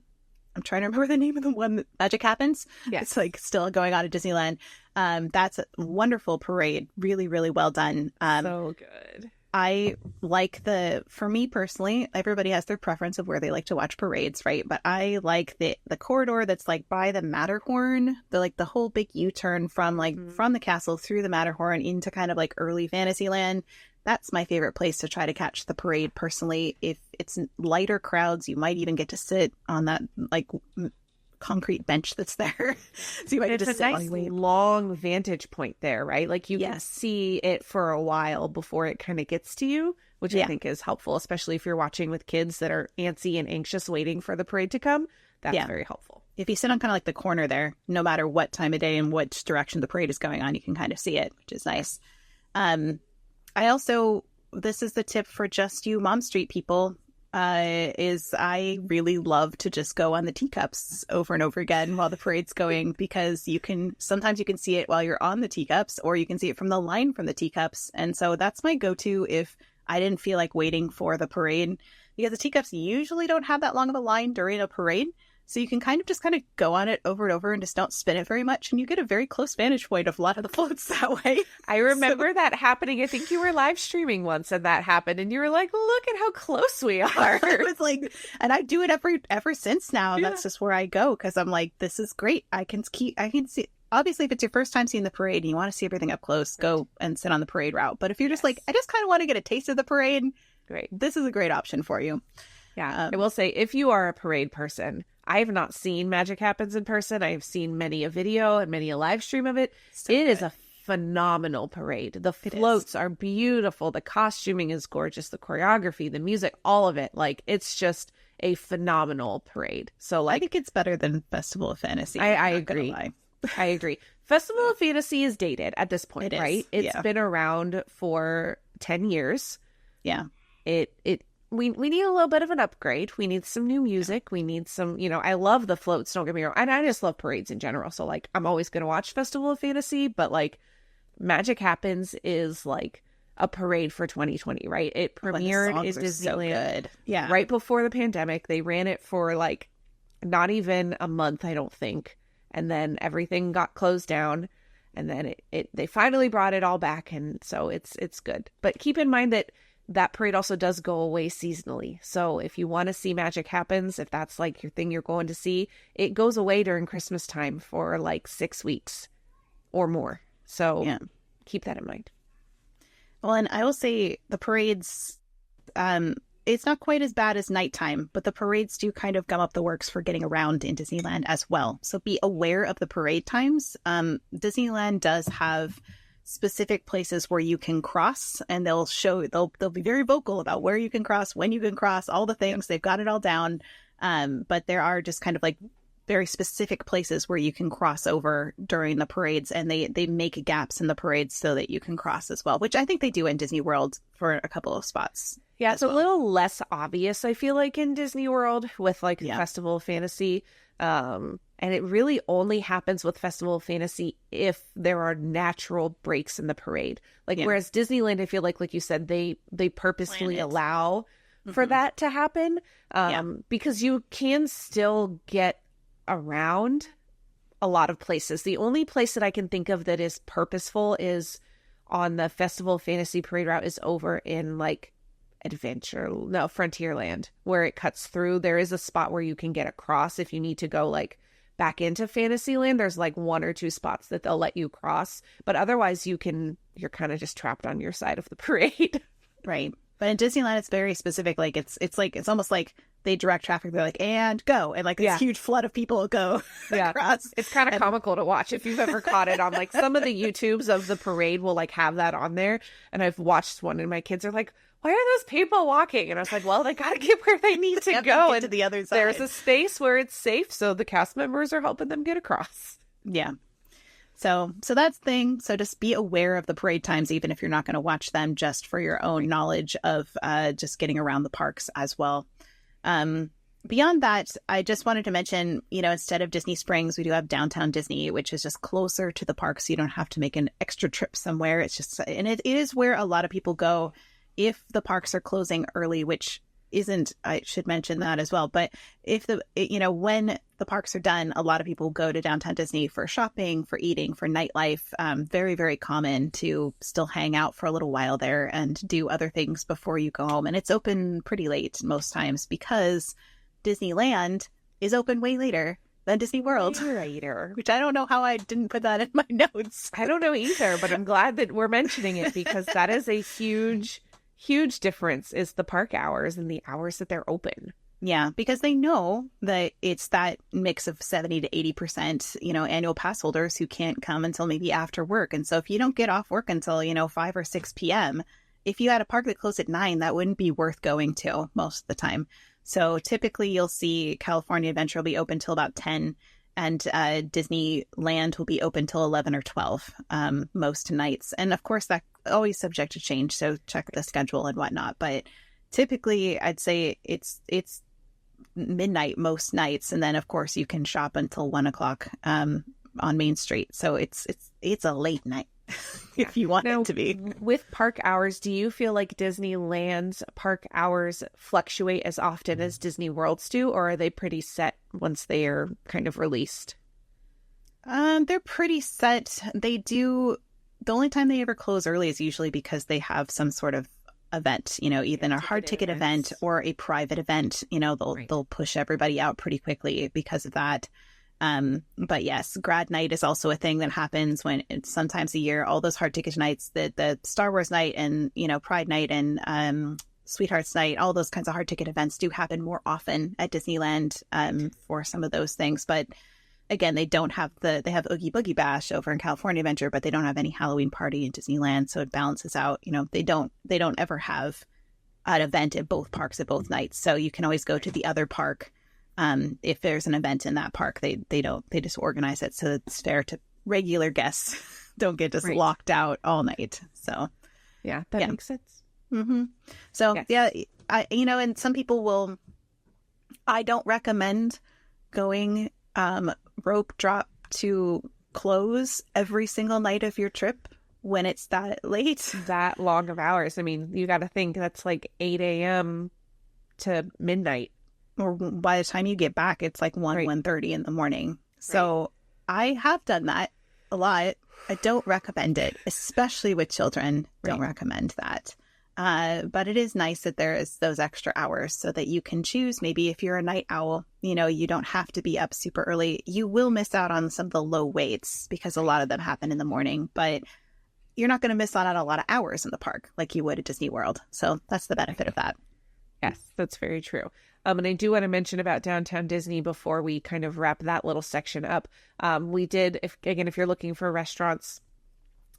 I'm trying to remember the name of the one that Magic Happens. Yes. It's like still going on at Disneyland. That's a wonderful parade. Really, really well done. So good. I like for me personally, everybody has their preference of where they like to watch parades, right? But I like the corridor that's like by the Matterhorn, the whole big U-turn from from the castle through the Matterhorn into kind of like early Fantasyland. That's my favorite place to try to catch the parade personally. If it's lighter crowds, you might even get to sit on that like concrete bench that's there. So you might just sit a nice long vantage point there, right? Like you can see it for a while before it kind of gets to you, which I think is helpful, especially if you're watching with kids that are antsy and anxious waiting for the parade to come. That's very helpful. If you sit on kind of like the corner there, no matter what time of day and which direction the parade is going on, you can kind of see it, which is nice. This is the tip for just you Mom Street people, is I really love to just go on the teacups over and over again while the parade's going, because sometimes you can see it while you're on the teacups, or you can see it from the line from the teacups. And so that's my go-to if I didn't feel like waiting for the parade, because the teacups usually don't have that long of a line during a parade. So you can kind of go on it over and over and just don't spin it very much. And you get a very close vantage point of a lot of the floats that way. I remember that happening. I think you were live streaming once and that happened. And you were like, look at how close we are. It was like, and I do it ever since now. Yeah. That's just where I go, because I'm like, this is great. I can see. Obviously, if it's your first time seeing the parade and you want to see everything up close, go and sit on the parade route. But if you're just like, I just kind of want to get a taste of the parade, great. This is a great option for you. Yeah. I will say, if you are a parade person, I have not seen Magic Happens in person. I have seen many a video and many a live stream of it. It is a phenomenal parade. The floats are beautiful. The costuming is gorgeous. The choreography, the music, all of it. Like, it's just a phenomenal parade. So, like, I think it's better than Festival of Fantasy. I agree. I agree. Festival of Fantasy is dated at this point, right? It's been around for 10 years. Yeah. we need a little bit of an upgrade. We need some new music. We need some, I love the floats, don't get me wrong. And I just love parades in general. So like, I'm always going to watch Festival of Fantasy, but like Magic Happens is like a parade for 2020, right? It premiered at Disneyland right before the pandemic. They ran it for like not even a month, I don't think. And then everything got closed down. And then they finally brought it all back. And so it's good. But keep in mind that parade also does go away seasonally. So if you want to see Magic Happens, if that's like your thing you're going to see, it goes away during Christmas time for like 6 weeks or more. So keep that in mind. Well, and I will say the parades, it's not quite as bad as nighttime, but the parades do kind of gum up the works for getting around in Disneyland as well. So be aware of the parade times. Disneyland does have specific places where you can cross, and they'll be very vocal about where you can cross, when you can cross, all the things. They've got it all down. But there are just kind of like very specific places where you can cross over during the parades, and they make gaps in the parades so that you can cross as well, which I think they do in Disney World for a couple of spots. Yeah, it's a little less obvious, I feel like, in Disney World with like Festival of Fantasy. And it really only happens with Festival of Fantasy if there are natural breaks in the parade. Like whereas Disneyland, I feel like you said, they purposefully allow for that to happen. Because you can still get around a lot of places. The only place that I can think of that is purposeful is on the Festival of Fantasy parade route is over in like Frontierland, where it cuts through. There is a spot where you can get across if you need to go like back into Fantasyland. There's like 1 or 2 spots that they'll let you cross, but otherwise you're kind of just trapped on your side of the parade. Right. But in Disneyland, it's very specific. Like it's almost like they direct traffic. They're like, and go. And like this huge flood of people go across. It's kind of comical to watch if you've ever caught it on like some of the YouTubes of the parade will like have that on there. And I've watched one and my kids are like, why are those people walking? And I was like, well, they got to get where they need to go. And to the other side. There's a space where it's safe. So the cast members are helping them get across. Yeah. So that's the thing. So just be aware of the parade times, even if you're not going to watch them, just for your own knowledge of just getting around the parks as well. Beyond that, I just wanted to mention, instead of Disney Springs, we do have Downtown Disney, which is just closer to the park. So you don't have to make an extra trip somewhere. It's just, and it is where a lot of people go if the parks are closing early, which isn't, I should mention that as well. But when the parks are done, a lot of people go to Downtown Disney for shopping, for eating, for nightlife. Very, very common to still hang out for a little while there and do other things before you go home. And it's open pretty late most times because Disneyland is open way later than Disney World. Later. Which I don't know how I didn't put that in my notes. I don't know either, but I'm glad that we're mentioning it because that is a huge difference is the park hours and the hours that they're open. Yeah, because they know that it's that mix of 70 to 80%, annual pass holders who can't come until maybe after work. And so if you don't get off work until, 5 or 6 p.m., if you had a park that closed at 9, that wouldn't be worth going to most of the time. So typically you'll see California Adventure will be open till about 10 and Disneyland will be open till 11 or 12 most nights. And of course, that always subject to change. So check the schedule and whatnot. But typically, I'd say it's midnight most nights. And then, of course, you can shop until 1 o'clock on Main Street. So it's a late night if you want it to be. With park hours, do you feel like Disneyland's park hours fluctuate as often as Disney World's do, or are they pretty set once they are kind of released? They're pretty set. They do. The only time they ever close early is usually because they have some sort of event, either a hard ticket event or a private event. They'll push everybody out pretty quickly because of that. But yes, grad night is also a thing that happens when it's sometimes a year. All those hard ticket nights, the Star Wars night and Pride night and Sweethearts night, all those kinds of hard ticket events do happen more often at Disneyland for some of those things. But again, they have Oogie Boogie Bash over in California Adventure, but they don't have any Halloween party in Disneyland, so it balances out. They don't ever have an event at both parks at both nights, so you can always go to the other park. If there's an event in that park, they just organize it so it's fair to regular guests don't get just locked out all night. So that makes sense. Mm-hmm. So And some people will, I don't recommend going rope drop to close every single night of your trip when it's that late. That long of hours. I mean, you got to think that's like 8 a.m. to midnight. Or by the time you get back, it's like 1:30 in the morning. So I have done that a lot. I don't recommend it, especially with children. Don't recommend that. But it is nice that there is those extra hours so that you can choose. Maybe if you're a night owl, you don't have to be up super early. You will miss out on some of the low waits because a lot of them happen in the morning, but you're not going to miss out on a lot of hours in the park like you would at Disney World. So that's the benefit of that. Yes, that's very true. And I do want to mention about Downtown Disney before we kind of wrap that little section up. We did, if you're looking for restaurants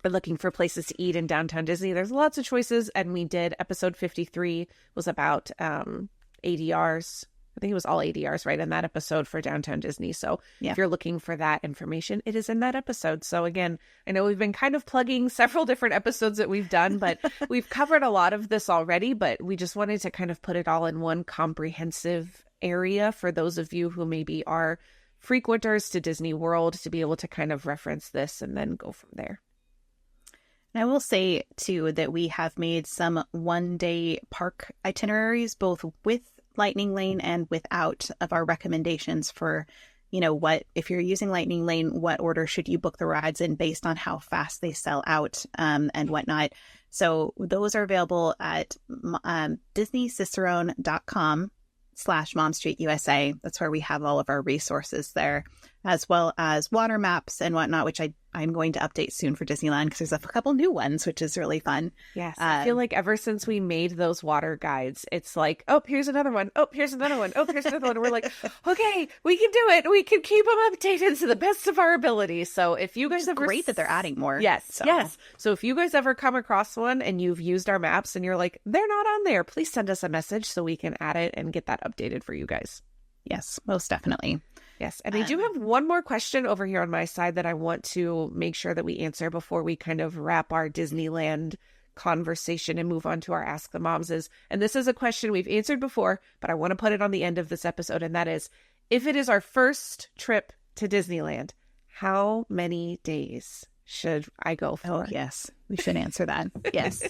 or looking for places to eat in Downtown Disney, there's lots of choices. And we did episode 53 was about ADRs. I think it was all ADRs, right, in that episode for Downtown Disney. So if you're looking for that information, it is in that episode. So again, I know we've been kind of plugging several different episodes that we've done, but we've covered a lot of this already, but we just wanted to kind of put it all in one comprehensive area for those of you who maybe are frequenters to Disney World to be able to kind of reference this and then go from there. And I will say, too, that we have made some one-day park itineraries, both with Lightning Lane and without, of our recommendations for, what, if you're using Lightning Lane, what order should you book the rides in based on how fast they sell out and whatnot. So those are available at DisneyCicerone.com/MomStreetUSA. That's where we have all of our resources there, as well as water maps and whatnot, which I'm going to update soon for Disneyland because there's a couple new ones, which is really fun. Yes. I feel like ever since we made those water guides, it's like, oh, here's another one. Oh, here's another one. Oh, here's another one. We're like, okay, we can do it. We can keep them updated to the best of our ability. So if you guys ever... Great that they're adding more. Yes. Yes. So if you guys ever come across one and you've used our maps and you're like, they're not on there, please send us a message so we can add it and get that updated for you guys. Yes, most definitely. Yes. And I do have one more question over here on my side that I want to make sure that we answer before we kind of wrap our Disneyland conversation and move on to our Ask the Moms and this is a question we've answered before, but I want to put it on the end of this episode. And that is, if it is our first trip to Disneyland, how many days should I go for? Oh, yes. We should answer that. Yes.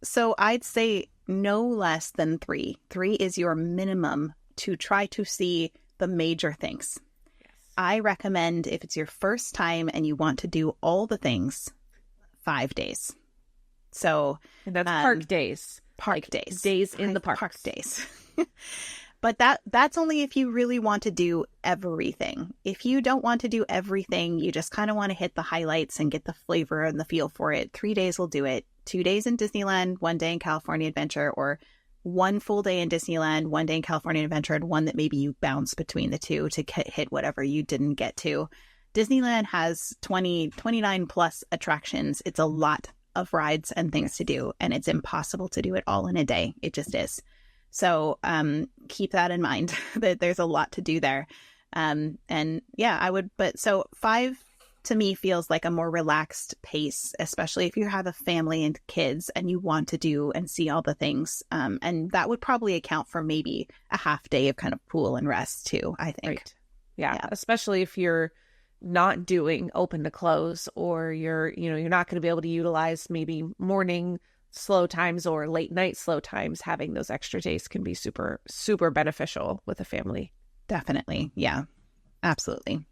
So I'd say no less than 3. 3 is your minimum to try to see the major things. Yes. I recommend, if it's your first time and you want to do all the things, 5 days. So and that's park days. Park days. Days in the park. Park days. But that's only if you really want to do everything. If you don't want to do everything, you just kind of want to hit the highlights and get the flavor and the feel for it, 3 days will do it. 2 days in Disneyland, 1 day in California Adventure, or 1 full day in Disneyland, 1 day in California Adventure, and 1 that maybe you bounce between the two to hit whatever you didn't get to. Disneyland has 29 plus attractions. It's a lot of rides and things to do, and it's impossible to do it all in a day. It just is. So keep that in mind, that there's a lot to do there. And yeah, I would, but so 5 to me feels like a more relaxed pace, especially if you have a family and kids and you want to do and see all the things. And that would probably account for maybe a half day of kind of pool and rest too, I think. Right. Yeah. Especially if you're not doing open to close, or you're not going to be able to utilize maybe morning slow times or late night slow times. Having those extra days can be super, super beneficial with a family. Definitely. Yeah, absolutely.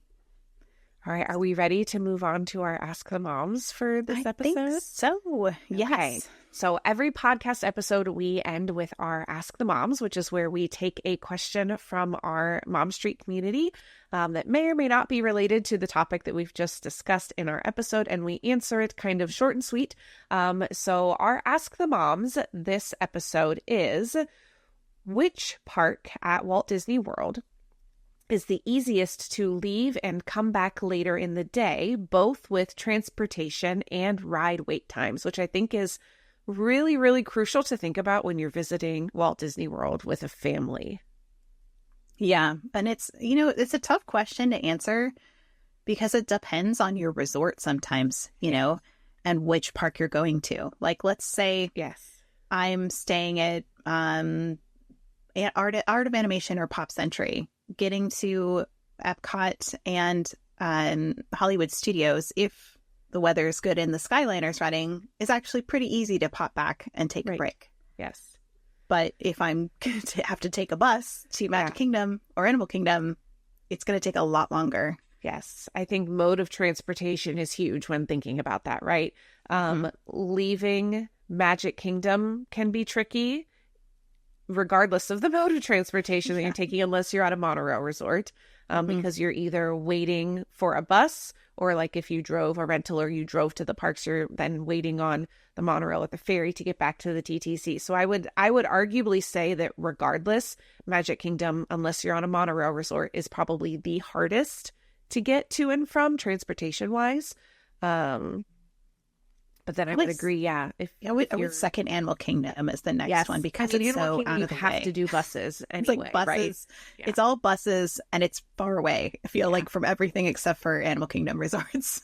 All right. Are we ready to move on to our Ask the Moms for this episode? Think so. Yes. Okay. So every podcast episode, we end with our Ask the Moms, which is where we take a question from our Mom Street community that may or may not be related to the topic that we've just discussed in our episode, and we answer it kind of short and sweet. So our Ask the Moms this episode is, which park at Walt Disney World is the easiest to leave and come back later in the day, both with transportation and ride wait times, which I think is really, really crucial to think about when you're visiting Walt Disney World with a family. Yeah. And it's a tough question to answer because it depends on your resort sometimes, and which park you're going to. Like, let's say, yes, I'm staying at Art of Animation or Pop Century. Getting to Epcot and Hollywood Studios, if the weather is good and the Skyliner's running, is actually pretty easy to pop back and take a break. Yes. But if I'm going to have to take a bus to Magic Kingdom or Animal Kingdom, it's going to take a lot longer. Yes. I think mode of transportation is huge when thinking about that, right? Leaving Magic Kingdom can be tricky, regardless of the mode of transportation that you're taking, unless you're at a monorail resort, because you're either waiting for a bus, or like if you drove a rental or you drove to the parks, you're then waiting on the monorail at the ferry to get back to the TTC. So I would arguably say that regardless, Magic Kingdom, unless you're on a monorail resort, is probably the hardest to get to and from transportation wise. But then I would agree, I would second Animal Kingdom as the next one, because it's so out of the way. You have to do buses anyway, it's like buses. Right? Yeah. It's all buses, and it's far away, I feel like, from everything except for Animal Kingdom resorts.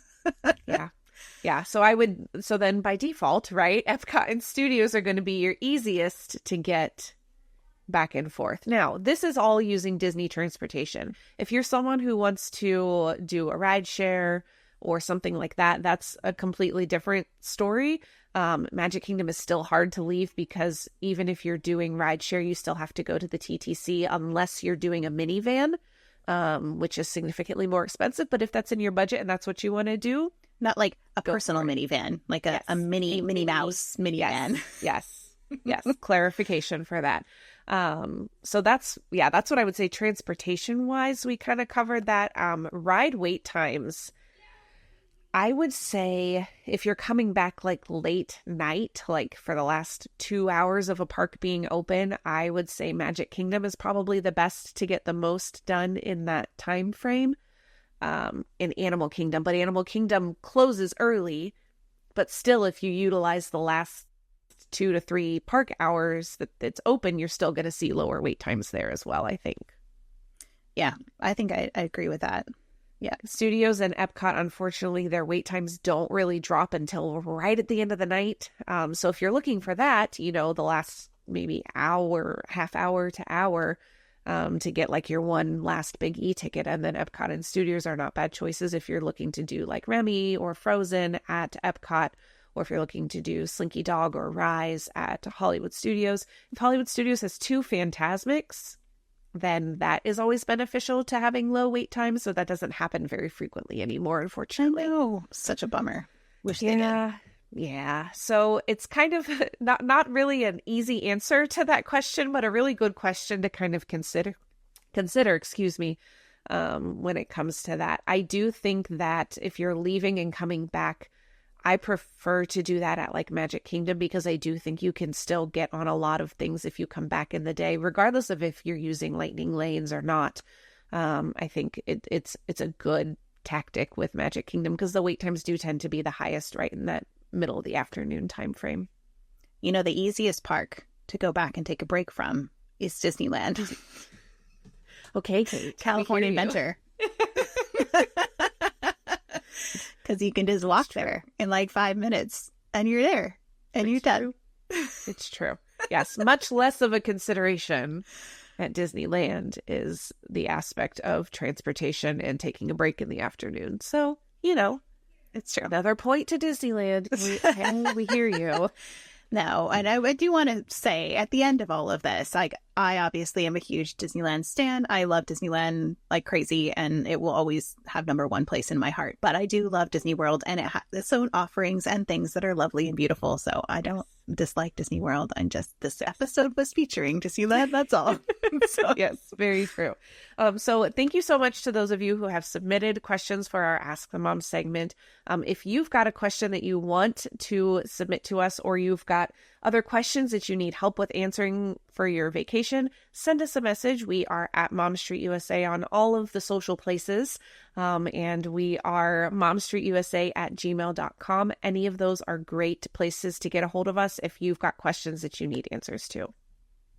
Yeah. So then by default, right, Epcot and Studios are going to be your easiest to get back and forth. Now, this is all using Disney transportation. If you're someone who wants to do a ride share or something like that, that's a completely different story. Magic Kingdom is still hard to leave, because even if you're doing rideshare, you still have to go to the TTC unless you're doing a minivan, which is significantly more expensive. But if that's in your budget and that's what you want to do, not like a personal minivan, like a Minnie Mouse minivan. Yes. Clarification for that. So that's what I would say. Transportation wise, we kind of covered that. Ride wait times, I would say if you're coming back like late night, like for the last 2 hours of a park being open, I would say Magic Kingdom is probably the best to get the most done in that time frame, in Animal Kingdom. But Animal Kingdom closes early, but still, if you utilize the last 2 to 3 park hours that it's open, you're still going to see lower wait times there as well, I think. Yeah, I think I agree with that. Yeah, Studios and Epcot, unfortunately, their wait times don't really drop until right at the end of the night. So if you're looking for that, the last maybe hour, half hour to hour, to get like your one last big e-ticket. And then Epcot and Studios are not bad choices if you're looking to do like Remy or Frozen at Epcot, or if you're looking to do Slinky Dog or Rise at Hollywood Studios. If Hollywood Studios has 2 Fantasmics, then that is always beneficial to having low wait times. So that doesn't happen very frequently anymore, unfortunately. Oh, such a bummer. Wish they did. Yeah. So it's kind of not really an easy answer to that question, but a really good question to kind of consider, when it comes to that. I do think that if you're leaving and coming back, I prefer to do that at like Magic Kingdom, because I do think you can still get on a lot of things if you come back in the day, regardless of if you're using lightning lanes or not. I think it's a good tactic with Magic Kingdom, because the wait times do tend to be the highest right in that middle of the afternoon time frame. The easiest park to go back and take a break from is Disneyland. Okay, Kate. California Adventure. Because you can just walk there in like 5 minutes and you're there and you're done. It's true. Yes. Much less of a consideration at Disneyland is the aspect of transportation and taking a break in the afternoon. So, it's true. Another point to Disneyland. We hear you. No, and I do want to say at the end of all of this, like, I obviously am a huge Disneyland stan. I love Disneyland like crazy, and it will always have number 1 place in my heart. But I do love Disney World, and it has its own offerings and things that are lovely and beautiful. So I don't dislike Disney World. And just this episode was featuring Disneyland. That's all. So yes, very true. So thank you so much to those of you who have submitted questions for our Ask the Mom segment. If you've got a question that you want to submit to us, or you've got other questions that you need help with answering for your vacation, send us a message. We are at Mom Street USA on all of the social places. And we are momstreetusa@gmail.com. Any of those are great places to get a hold of us if you've got questions that you need answers to.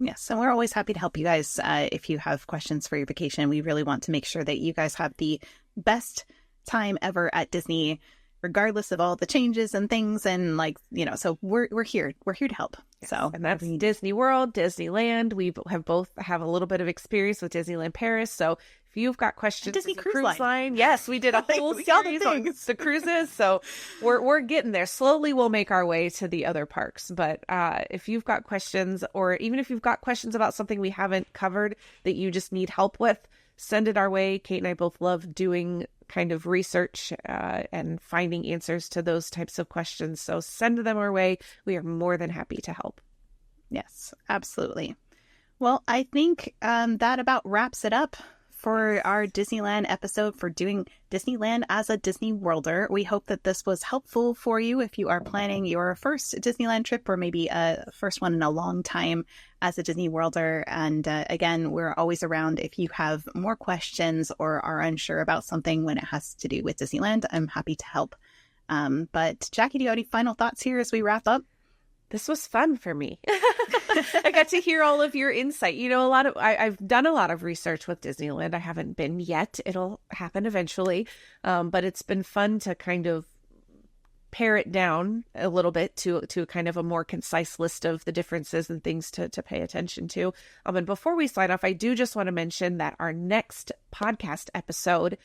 Yes, and we're always happy to help you guys if you have questions for your vacation. We really want to make sure that you guys have the best time ever at Disney, regardless of all the changes and things. And like, so we're here to help. Yes. So, and that's Disney World, Disneyland. We both have a little bit of experience with Disneyland Paris. So if you've got questions, Disney Cruise Line. Yes, we did a whole series on the cruises. So we're getting there. Slowly we'll make our way to the other parks. But if you've got questions, or even if you've got questions about something we haven't covered that you just need help with, send it our way. Kate and I both love doing kind of research and finding answers to those types of questions. So send them our way. We are more than happy to help. Yes, absolutely. Well, I think that about wraps it up for our Disneyland episode for doing Disneyland as a Disney Worlder. We hope that this was helpful for you if you are planning your first Disneyland trip, or maybe a first one in a long time as a Disney Worlder. And again, we're always around if you have more questions or are unsure about something when it has to do with Disneyland. I'm happy to help. But Jackie, do you have any final thoughts here as we wrap up? This was fun for me. I got to hear all of your insight. I've done a lot of research with Disneyland. I haven't been yet. It'll happen eventually. But it's been fun to kind of pare it down a little bit to kind of a more concise list of the differences and things to pay attention to. And before we sign off, I do just want to mention that our next podcast episode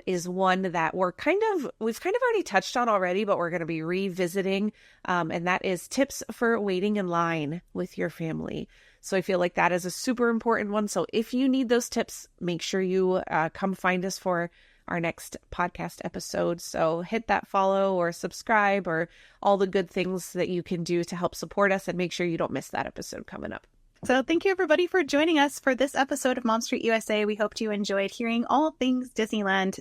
is one that we've kind of already touched on already, but we're going to be revisiting. And that is tips for waiting in line with your family. So I feel like that is a super important one. So if you need those tips, make sure you come find us for our next podcast episode. So hit that follow or subscribe or all the good things that you can do to help support us, and make sure you don't miss that episode coming up. So thank you everybody for joining us for this episode of Mom Street USA. We hope you enjoyed hearing all things Disneyland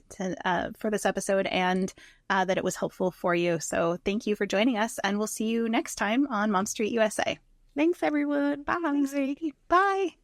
for this episode, and that it was helpful for you. So thank you for joining us, and we'll see you next time on Mom Street USA. Thanks everyone. Bye. Bye.